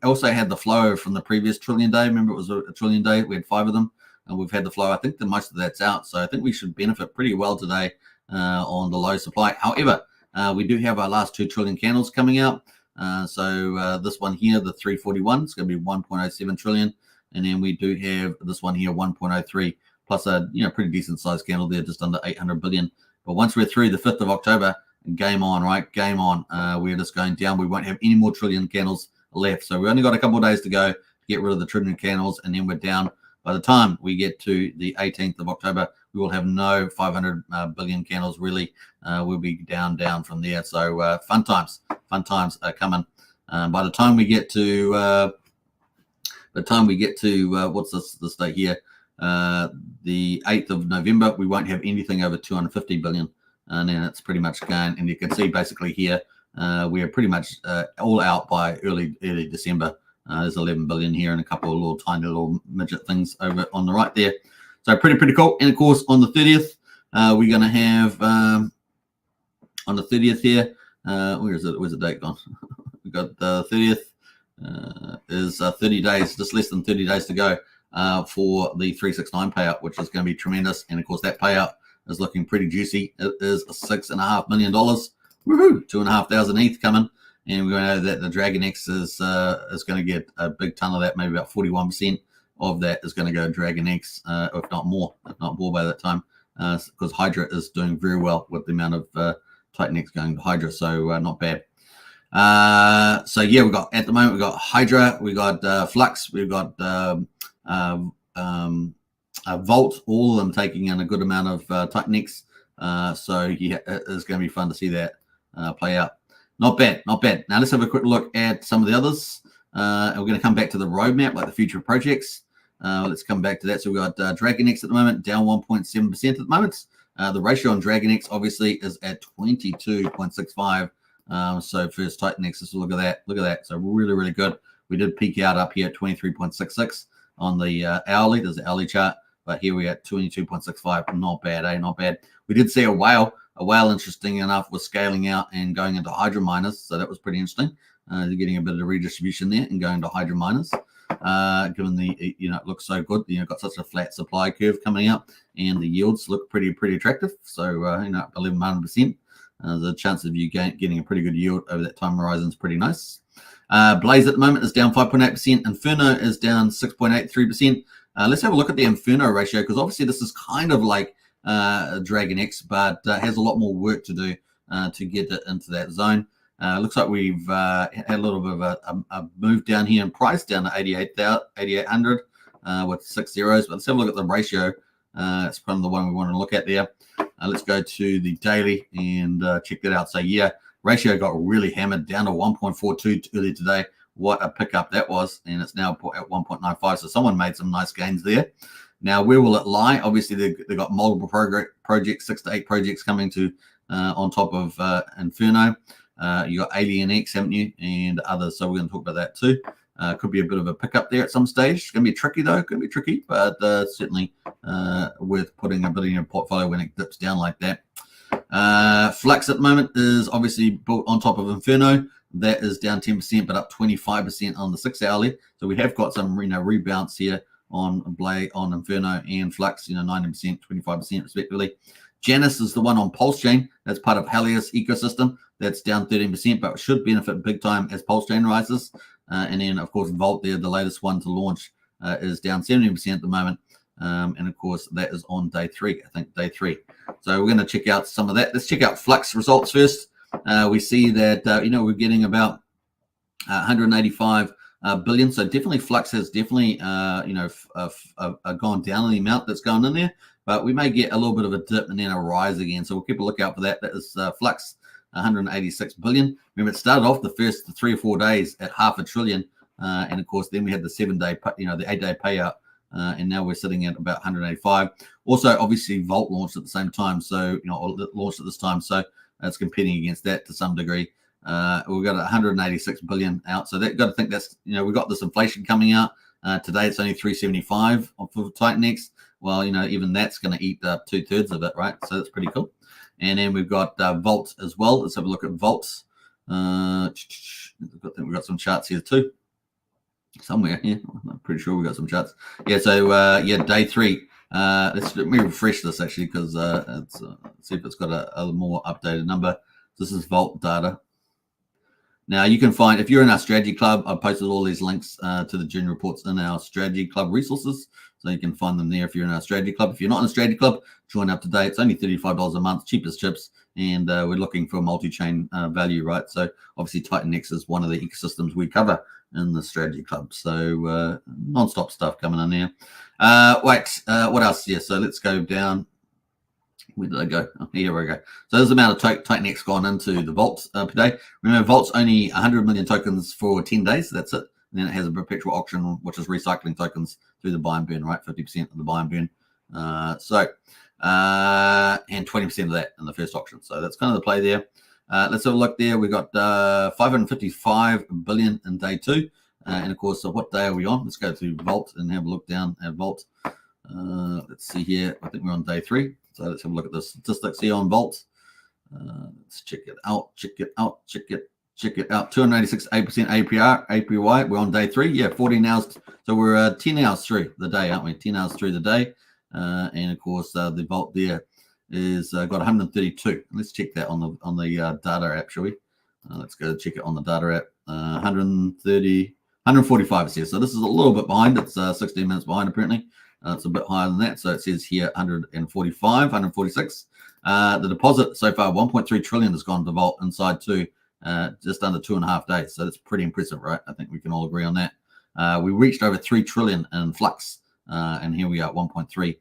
also had the flow from the previous trillion day. Remember, it was a trillion day. We had 5 of them. And we've had the flow. I think that most of that's out. So I think we should benefit pretty well today on the low supply. However, we do have our last 2 trillion candles coming out. So this one here, the 341, it's going to be 1.07 trillion. And then we do have this one here, 1.03, plus a pretty decent sized candle there, just under 800 billion. But once we're through the 5th of October, game on, right? Game on. We're just going down. We won't have any more trillion candles left. So we only got a couple of days to go to get rid of the trillion candles, and then we're down. By the time we get to the 18th of October, we will have no 500 billion candles. Really, we'll be down from there. So fun times are coming. By the time we get to, what's this date here? The 8th of November, we won't have anything over 250 billion, and then it's pretty much gone. And you can see basically here, we are pretty much all out by early December. There's 11 billion here and a couple of little tiny little midget things over on the right there. So pretty cool. And of course, on the 30th, we're going to have on the 30th here. Where's the date gone? We got the 30th is 30 days, just less than 30 days to go for the 369 payout, which is going to be tremendous. And of course, that payout is looking pretty juicy. It is $6.5 million. Woohoo! 2,500 ETH coming. And we're going to know that the DragonX is going to get a big ton of that. Maybe about 41% of that is going to go DragonX, if not more by that time, because Hydra is doing very well with the amount of TitanX going to Hydra. So not bad. So yeah, we got at the moment we got Hydra, we got Flux, we've got Volt, all of them taking in a good amount of TitanX. So yeah, it's going to be fun to see that play out. Not bad. Now let's have a quick look at some of the others. And we're going to come back to the roadmap, like the future projects. Let's come back to that. So we've got DragonX at the moment, down 1.7% at the moment. The ratio on DragonX obviously is at 22.65. So first TitanX, just look at that. So really good. We did peak out up here at 23.66 on the hourly. There's the hourly chart, but here we're at 22.65. Not bad, Not bad. We did see a whale. A whale, interesting enough, was scaling out and going into Hydra miners. So that was pretty interesting. They're getting a bit of redistribution there and going to Hydra miners. Given the, it looks so good. Got such a flat supply curve coming up, and the yields look pretty attractive. So, 1100%. The chance of you getting a pretty good yield over that time horizon is pretty nice. Blaze at the moment is down 5.8%. Inferno is down 6.83%. Let's have a look at the Inferno ratio, because obviously this is kind of like DragonX, but has a lot more work to do to get it into that zone. Looks like we've had a little bit of a move down here in price, down to 8,800 with 6 zeros. But let's have a look at the ratio. It's kind of the one we want to look at there. Let's go to the daily and check that out. So yeah, ratio got really hammered down to 1.42 earlier today. What a pickup that was, and it's now at 1.95. So someone made some nice gains there. Now, where will it lie? Obviously, they've got multiple projects, 6 to 8 projects coming to on top of Inferno. You got Alien X, haven't you, and others. So we're going to talk about that too. Could be a bit of a pickup there at some stage. It's going to be tricky though. Going to be tricky, but certainly worth putting a bit in your portfolio when it dips down like that. Flux at the moment is obviously built on top of Inferno. That is down 10%, but up 25% on the 6 hourly. So we have got some rebounds here on Inferno and Flux. 90%, 25% respectively. Janus is the one on Pulsechain. That's part of Helios ecosystem. That's down 13%, but should benefit big time as Pulsechain rises. And then, of course, Volt there, the latest one to launch, is down 70% at the moment. And, of course, that is on day 3, I think, day 3. So we're going to check out some of that. Let's check out Flux results first. We see that, we're getting about 185 billion. So definitely Flux has definitely, gone down in the amount that's going in there. But we may get a little bit of a dip and then a rise again. So we'll keep a lookout for that. That is Flux, 186 billion. Remember, it started off the first 3 or 4 days at $500 billion. And, of course, then we had the 7-day, the 8-day payout. And now we're sitting at about 185. Also, obviously, Volt launched at the same time. So, launched at this time. So it's competing against that to some degree. We've got 186 billion out. So that got to think that's, we've got this inflation coming out. Today it's only 375 for TitanX. Well, even that's going to eat up 2/3 of it, right? So that's pretty cool. And then we've got Volt as well. Let's have a look at Volt. I think we've got some charts here too. Somewhere here. I'm pretty sure we've got some charts. Yeah, so day 3. Let me refresh this actually because let's see if it's got a more updated number. This is Volt data. Now you can find, if you're in our strategy club, I've posted all these links to the junior reports in our strategy club resources. So you can find them there if you're in our strategy club. If you're not in a strategy club, join up today. It's only $35 a month, cheapest chips. And we're looking for multi-chain value, right? So obviously TitanX is one of the ecosystems we cover in the strategy club. So non-stop stuff coming in there. What else? Yeah, so let's go down. Where did I go? Oh, here we go. So there's the amount of TitanX gone into the Vault per day. Remember, Vault's only 100 million tokens for 10 days. That's it. And then it has a perpetual auction, which is recycling tokens through the buy and burn, right? 50% of the buy and burn. And 20% of that in the first auction. So that's kind of the play there. Let's have a look there. We've got 555 billion in day 2. And of course, so what day are we on? Let's go to Vault and have a look down at Vault. Let's see here. I think we're on day 3. So let's have a look at the statistics here on Vault. Let's check it out. Check it out. 286 8% APY. We're on day 3. Yeah, 14 hours. So we're 10 hours through the day, aren't we? 10 hours through the day. And of course, the Vault there is got 132. Let's check that on the data app, shall we? Let's go check it on the data app. 145 is here. So this is a little bit behind. It's 16 minutes behind apparently. It's a bit higher than that. So it says here 145, 146. The deposit so far, 1.3 trillion has gone to Vault inside just under 2.5 days. So that's pretty impressive, right? I think we can all agree on that. We reached over 3 trillion in Flux. And here we are, 1.3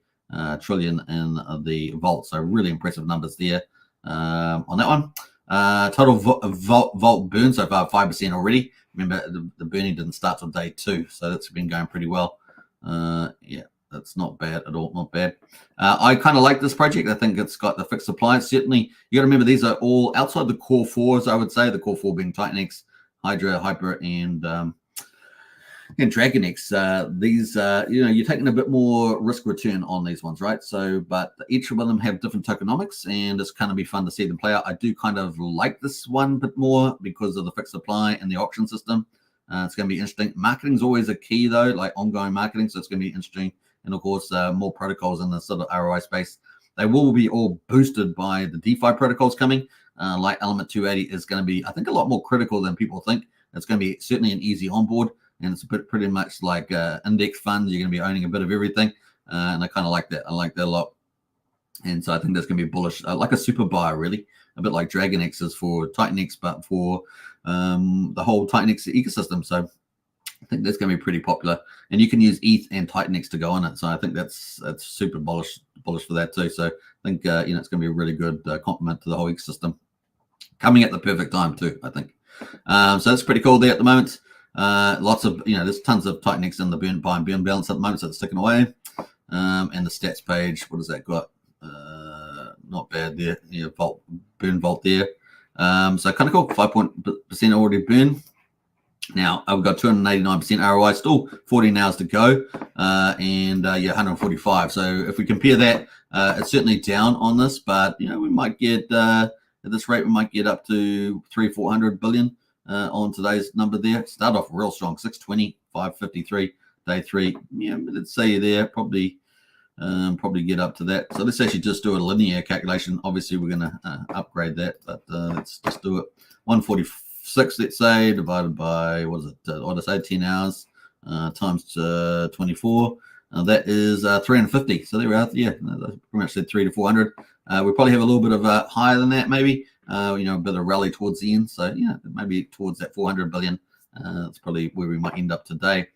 trillion in the Vault. So really impressive numbers there on that one. Total Vault burn so far, 5% already. Remember, the burning didn't start till day 2. So that's been going pretty well. Yeah. That's not bad at all. Not bad. I kind of like this project. I think it's got the fixed supply. Certainly, you got to remember these are all outside the core 4s. I would say the core 4 being TitanX, Hydra, Hyper, and DragonX. These, you're taking a bit more risk return on these ones, right? So, but each of them have different tokenomics, and it's kind of be fun to see them play out. I do kind of like this one a bit more because of the fixed supply and the auction system. It's going to be interesting. Marketing is always a key, though, like ongoing marketing. So it's going to be interesting. And of course, more protocols in the sort of ROI space. They will be all boosted by the DeFi protocols coming. Like Element 280 is going to be, I think, a lot more critical than people think. It's going to be certainly an easy onboard, and it's pretty much like index funds. You're going to be owning a bit of everything, and I kind of like that. I like that a lot. And so I think that's going to be bullish, like a super buyer, really, a bit like DragonX is for TitanX, but for the whole TitanX ecosystem. So I think that's going to be pretty popular, and you can use ETH and TitanX to go on it. So I think that's super bullish for that too. So I think it's going to be a really good complement to the whole ecosystem, coming at the perfect time too. I think so. That's pretty cool there at the moment. Lots of there's tons of TitanX in the buy and burn balance at the moment, so it's ticking away. And the stats page, what has that got? Not bad there. Vault there. So kind of cool. 5% already burned. Now we've got 289% ROI, still 14 hours to go, and yeah, 145. So if we compare that, it's certainly down on this, but you know we might get at this rate we might get up to 300-400 billion on today's number there. Start off real strong, 620, 553, day 3. Yeah, let's say there probably get up to that. So let's actually just do a linear calculation. Obviously we're going to upgrade that, but let's just do it. 146, let's say, divided by, what is it, what did I say, 10 hours times 24. That is 350. So there we are. Yeah, pretty much said 300 to 400. We probably have a little bit of higher than that, maybe. You know, a bit of rally towards the end. So yeah, maybe towards that 400 billion. That's probably where we might end up today.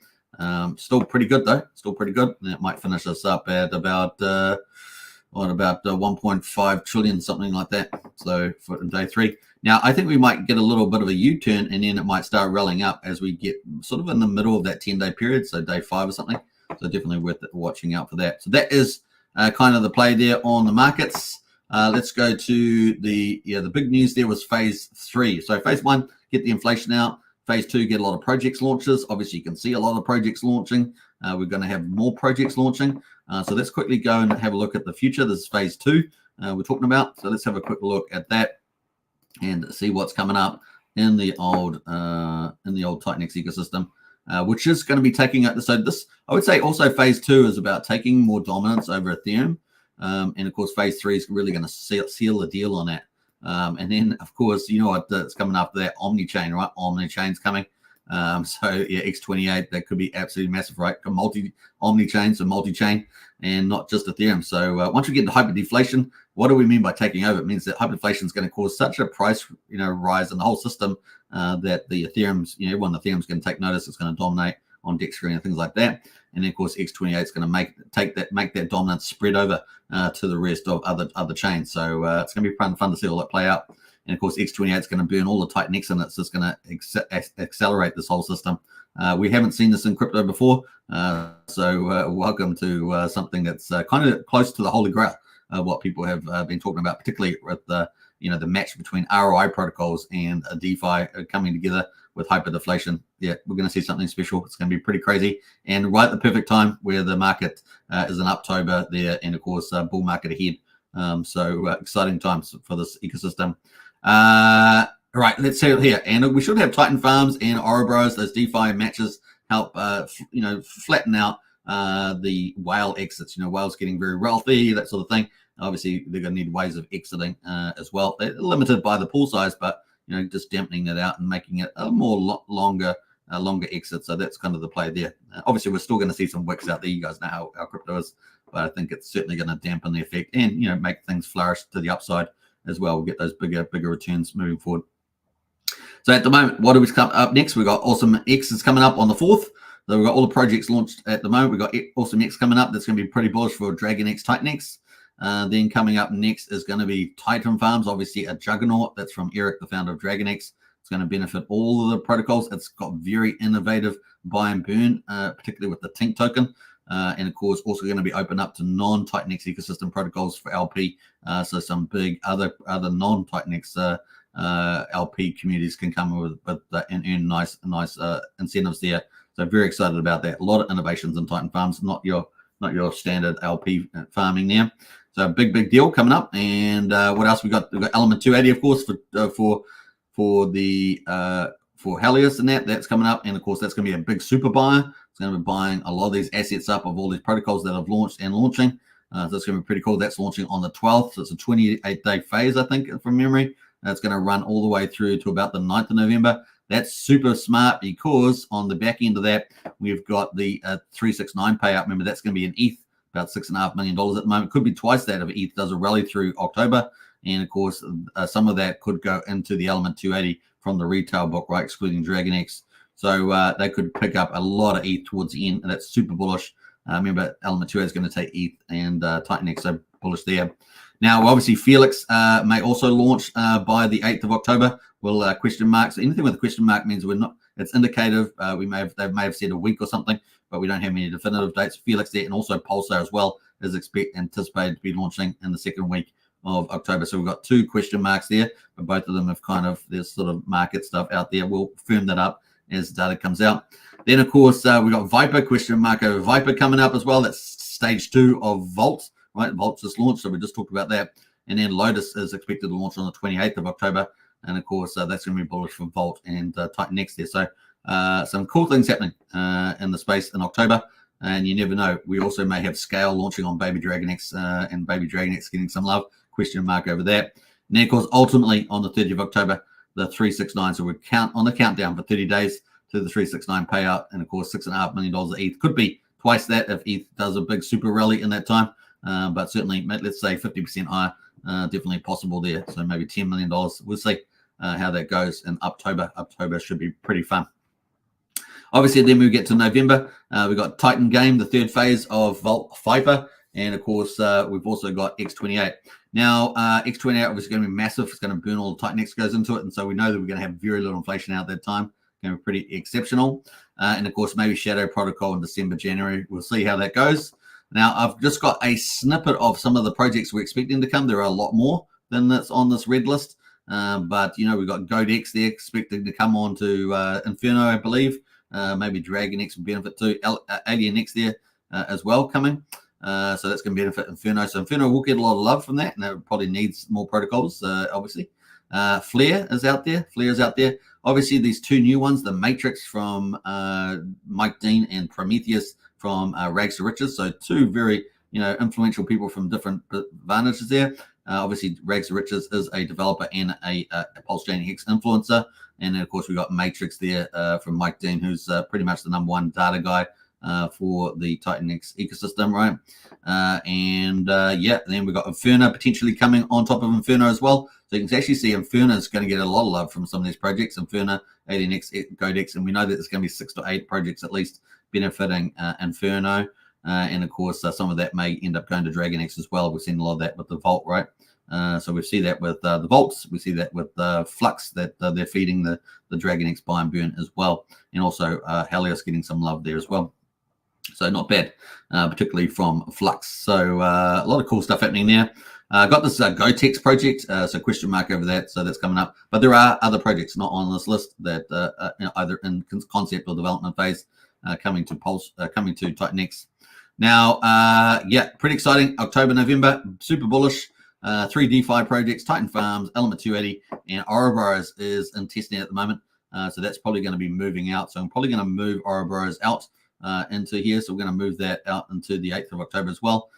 Still pretty good though. Still pretty good. And it might finish us up at about 1.5 trillion, something like that. So for day 3. Now I think we might get a little bit of a U-turn, and then it might start rallying up as we get sort of in the middle of that 10-day period. So day 5 or something. So definitely worth watching out for that. So that is kind of the play there on the markets. Let's go to the big news there was phase 3. So phase 1, get the inflation out. Phase 2, get a lot of projects launches. Obviously, you can see a lot of projects launching. We're going to have more projects launching. So let's quickly go and have a look at the future. This is phase 2 we're talking about. So let's have a quick look at that and see what's coming up in the old TitanX ecosystem, which is going to be taking up. So this, I would say, also phase 2 is about taking more dominance over Ethereum, and of course, phase 3 is really going to seal the deal on that. And then, of course, you know what it's coming after that? Omni-chain, right? Omni-chain's coming. So yeah, X28, that could be absolutely massive, right? Omni-chain, so multi-chain, and not just Ethereum. So once we get to hyperdeflation, what do we mean by taking over? It means that hyperdeflation is going to cause such a price, rise in the whole system that the Ethereum's, everyone in Ethereum's going to take notice. It's going to dominate on DexScreen and things like that. And then, of course, X28 is going to make that dominance spread over to the rest of other chains. So it's going to be fun to see all that play out. And of course, X28 is going to burn all the TitanX, and it's just going to accelerate this whole system. We haven't seen this in crypto before, so welcome to something that's kind of close to the holy grail of what people have been talking about, particularly with the match between ROI protocols and DeFi coming together with hyperdeflation. Yeah, we're going to see something special. It's going to be pretty crazy, and right at the perfect time where the market is in Uptober there, and of course bull market ahead. So exciting times for this ecosystem. Right, let's see it here, and we should have Titan Farms and Ouroboros. Those DeFi matches help flatten out the whale exits. Whales getting very wealthy, that sort of thing. Obviously, they're going to need ways of exiting as well. They're limited by the pool size, but just dampening that out and making it a more longer exit. So that's kind of the play there. Obviously, we're still going to see some wicks out there. You guys know how our crypto is, but I think it's certainly going to dampen the effect and make things flourish to the upside as well. We'll get those bigger returns moving forward. So at the moment, what do we come up next? We've got Awesome X is coming up on the 4th. So we've got all the projects launched at the moment. We've got Awesome X coming up. That's going to be pretty bullish for DragonX, TitanX. Then coming up next is going to be Titan Farms, obviously a juggernaut. That's from Eric, the founder of DragonX. It's going to benefit all of the protocols. It's got very innovative buy and burn, particularly with the Tink token. And of course, also going to be open up to non-TitanX ecosystem protocols for LP. So some big other non-TitanX LP communities can come with and earn nice incentives there. So very excited about that. A lot of innovations in Titan Farms, not your standard LP farming there. So big deal coming up. And what else we got? We've got Element 280, of course, for Helios and that's coming up. And of course, that's going to be a big super buyer. It's going to be buying a lot of these assets up of all these protocols that have launched and launching. So it's going to be pretty cool. That's launching on the 12th. So it's a 28-day phase, I think, from memory. That's going to run all the way through to about the 9th of November. That's super smart because on the back end of that, we've got the 369 payout. Remember, that's going to be an ETH, about $6.5 million at the moment. Could be twice that if ETH does a rally through October. And of course, some of that could go into the Element 280 from the retail book, right, excluding DragonX. So they could pick up a lot of ETH towards the end, and that's super bullish. Remember, Element 280 is going to take ETH and TitanX, so bullish there. Now, obviously, Felix may also launch by the 8th of October. Well, question marks. So anything with a question mark means we're not. It's indicative. They may have said a week or something, but we don't have any definitive dates. Felix there, and also Pulsar as well is anticipated to be launching in the second week of October. So we've got 2 question marks there, but both of them have kind of, there's sort of market stuff out there. We'll firm that up as data comes out. Then, of course, we've got Viper, question mark over Viper coming up as well. That's stage 2 of Vault, right? Vault's just launched, so we just talked about that. And then Lotus is expected to launch on the 28th of October. And, of course, that's going to be bullish for Vault and TitanX there. So some cool things happening in the space in October. And you never know. We also may have Scale launching on Baby Dragon X and Baby Dragon X getting some love. Question mark over that. And then, of course, ultimately on the 30th of October, the 369. So we count on the countdown for 30 days to the 369 payout. And, of course, $6.5 million of ETH. Could be twice that if ETH does a big super rally in that time. But certainly, let's say 50% higher. Definitely possible there. So maybe $10 million. We'll see how that goes in October. October should be pretty fun. Obviously, then we get to November. We've got Titan Game, the 3rd phase of Vault Viper. And, of course, we've also got X28. Now, X28 obviously going to be massive. It's going to burn all the TitanX goes into it. And so we know that we're going to have very little inflation out that time. Going to be pretty exceptional. And, of course, maybe Shadow Protocol in December, January. We'll see how that goes. Now, I've just got a snippet of some of the projects we're expecting to come. There are a lot more than that's on this red list. But, you know, we've got GodeX there expecting to come on to Inferno, I believe. Maybe Dragon X will benefit too. Alien X there as well coming. So that's going to benefit Inferno. So Inferno will get a lot of love from that, and it probably needs more protocols, obviously. Flare is out there. Obviously, these 2 new ones, the Matrix from Mike Dean and Prometheus from Rags to Riches. So 2 very, influential people from different advantages there. Obviously, Rags to Riches is a developer and a Pulsechain Hex influencer. And then, of course, we've got Matrix there from Mike Dean, who's pretty much the #1 data guy for the TitanX ecosystem, right? Then we've got Inferno potentially coming on top of Inferno as well. So you can actually see Inferno is going to get a lot of love from some of these projects. Inferno, TitanX, GodeX, and we know that there's going to be 6 to 8 projects at least benefiting Inferno. And, of course, some of that may end up going to Dragon X as well. We've seen a lot of that with the Vault, right? So we see that with the Vaults. We see that with Flux, that they're feeding the Dragon X buy and burn as well. And also Helios getting some love there as well. So not bad, particularly from Flux. So a lot of cool stuff happening there. Got this GoTex project, so question mark over that. So that's coming up. But there are other projects not on this list that either in concept or development phase coming to TitanX. Now, pretty exciting. October, November, super bullish. 3 DeFi projects, Titan Farms, Element 280, and Ouroboros is in testing at the moment. So that's probably going to be moving out. So I'm probably going to move Ouroboros out into here. So we're going to move that out into the 8th of October as well,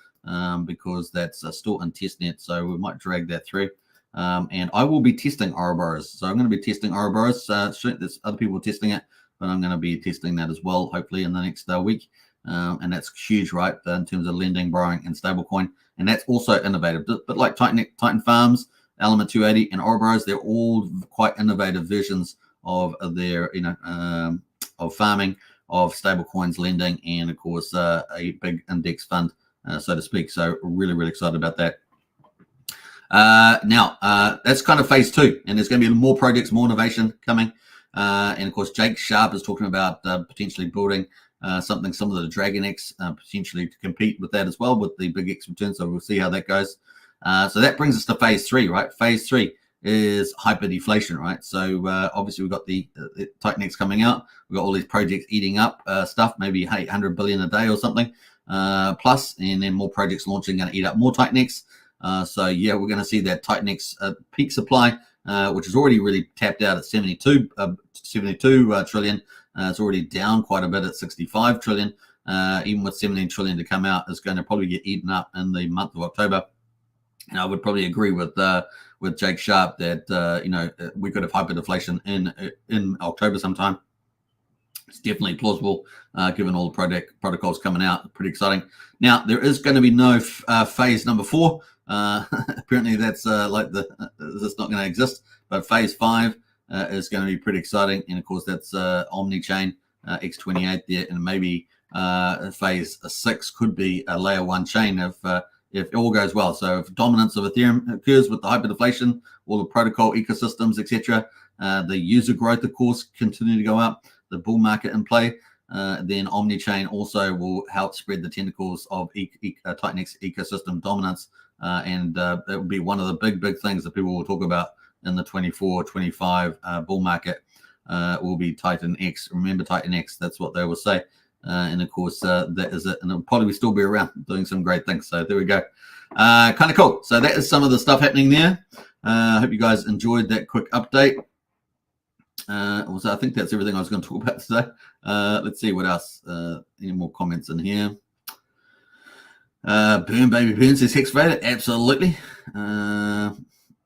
because that's still in testnet. So we might drag that through. And I will be testing Ouroboros. So I'm going to be testing Ouroboros. There's other people testing it, but I'm going to be testing that as well, hopefully in the next week. And that's huge, right, in terms of lending, borrowing, and stablecoin. And that's also innovative. But like Titan Farms, Element 280, and Ouroboros, they're all quite innovative versions of their, of farming, of stablecoins, lending, and, of course, a big index fund, so to speak. So really, really excited about that. Now, that's kind of phase 2, and there's going to be more projects, more innovation coming. And, of course, Jake Sharp is talking about potentially building something similar to Dragon X, potentially to compete with that as well, with the big X return. So we'll see how that goes. So that brings us to phase 3, right? Phase 3 is hyperdeflation, right? So obviously we've got the TitanX coming out. We've got all these projects eating up stuff, maybe 800 billion a day or something plus, and then more projects launching, going to eat up more TitanX. So yeah, we're going to see that TitanX peak supply, which is already really tapped out at 72 trillion. It's already down quite a bit at 65 trillion. Even with 17 trillion to come out, is going to probably get eaten up in the month of October. And I would probably agree with Jake Sharp that we could have hyperdeflation in October sometime. It's definitely plausible given all the protocols coming out. Pretty exciting. Now there is going to be no phase number 4. Apparently that's that's not going to exist. But phase 5 is going to be pretty exciting, and of course that's Omnichain X28 there, and maybe phase 6 could be a layer 1 chain if it all goes well. So if dominance of Ethereum occurs with the hyperdeflation, all the protocol ecosystems, etc., the user growth, of course, continue to go up, the bull market in play, then Omnichain also will help spread the tentacles of TitanX ecosystem dominance and that will be one of the big things that people will talk about in the 24-25 bull market. Will be TitanX. Remember TitanX, that's what they will say. And of course, that is it. And it'll probably still be around doing some great things. So there we go. Kind of cool. So that is some of the stuff happening there. I hope you guys enjoyed that quick update. Also, I think that's everything I was going to talk about today. Let's see what else. Any more comments in here? Burn Baby Burn says Hex Vader. Absolutely.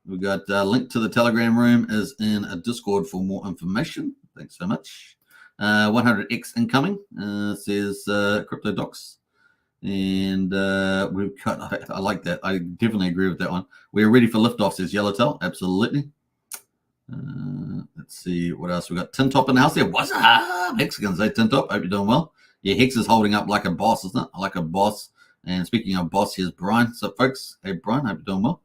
We got a link to the Telegram room is in a Discord for more information. Thanks so much. 100x incoming, says Crypto Docs. And we've got, I like that. I definitely agree with that one. We're ready for liftoff, says Yellowtail. Absolutely. Let's see what else we got. Tin Top in the house there. What's up? Hexagons, hey Tin Top. Hope you're doing well. Yeah, Hex is holding up like a boss, isn't it? Like a boss. And speaking of boss, here's Brian. What's up, folks? Hey, Brian. Hope you're doing well.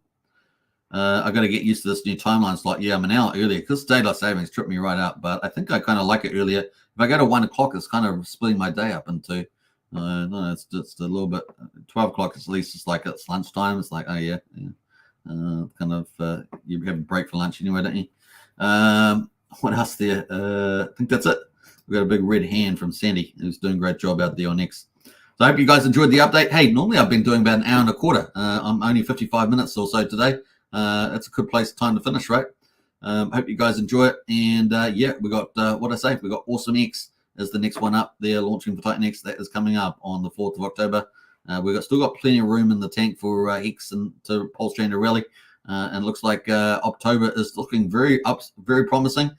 I got to get used to this new timeline slot. Yeah, I'm an hour earlier because daylight savings tripped me right out. But I think I kind of like it earlier. If I go to 1 o'clock, it's kind of splitting my day up into. No, it's just a little bit. 12 o'clock at least. It's like it's lunchtime. It's like, oh yeah. Kind of. You have a break for lunch anyway, don't you? What else there? I think that's it. We got a big red hand from Sandy, who's doing a great job out there on X. So I hope you guys enjoyed the update. Hey, normally I've been doing about an hour and a quarter. I'm only 55 minutes or so today. That's a good time to finish, right? Hope you guys enjoy it. And yeah, we got what I say. We got Awesome X is the next one up. They're launching for TitanX. That is coming up on the 4th of October. We've still got plenty of room in the tank for Hex and to Pulsechain to rally. And looks like Uptober is looking very promising.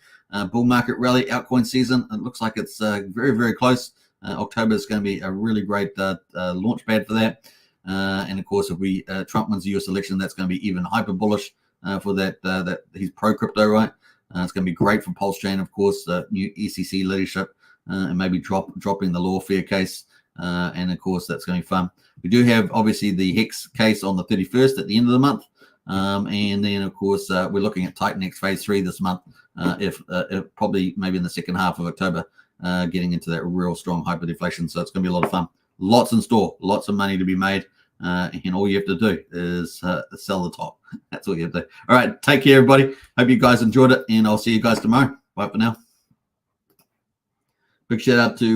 Bull market rally, altcoin season. It looks like it's very close. October is going to be a really great launch pad for that. And of course, if Trump wins the US election, that's going to be even hyper bullish for that. He's pro crypto, right? It's going to be great for Pulsechain, of course, new ECC leadership, and maybe dropping the lawfare case. And of course, that's going to be fun. We do have obviously the Hex case on the 31st at the end of the month. And then, of course, we're looking at TitanX Phase 3 this month, if probably maybe in the second half of October, getting into that real strong hyperdeflation. So it's going to be a lot of fun. Lots in store, lots of money to be made. And all you have to do is sell the top. That's all you have to do. All right, take care, everybody. Hope you guys enjoyed it, and I'll see you guys tomorrow. Bye for now. Big shout out to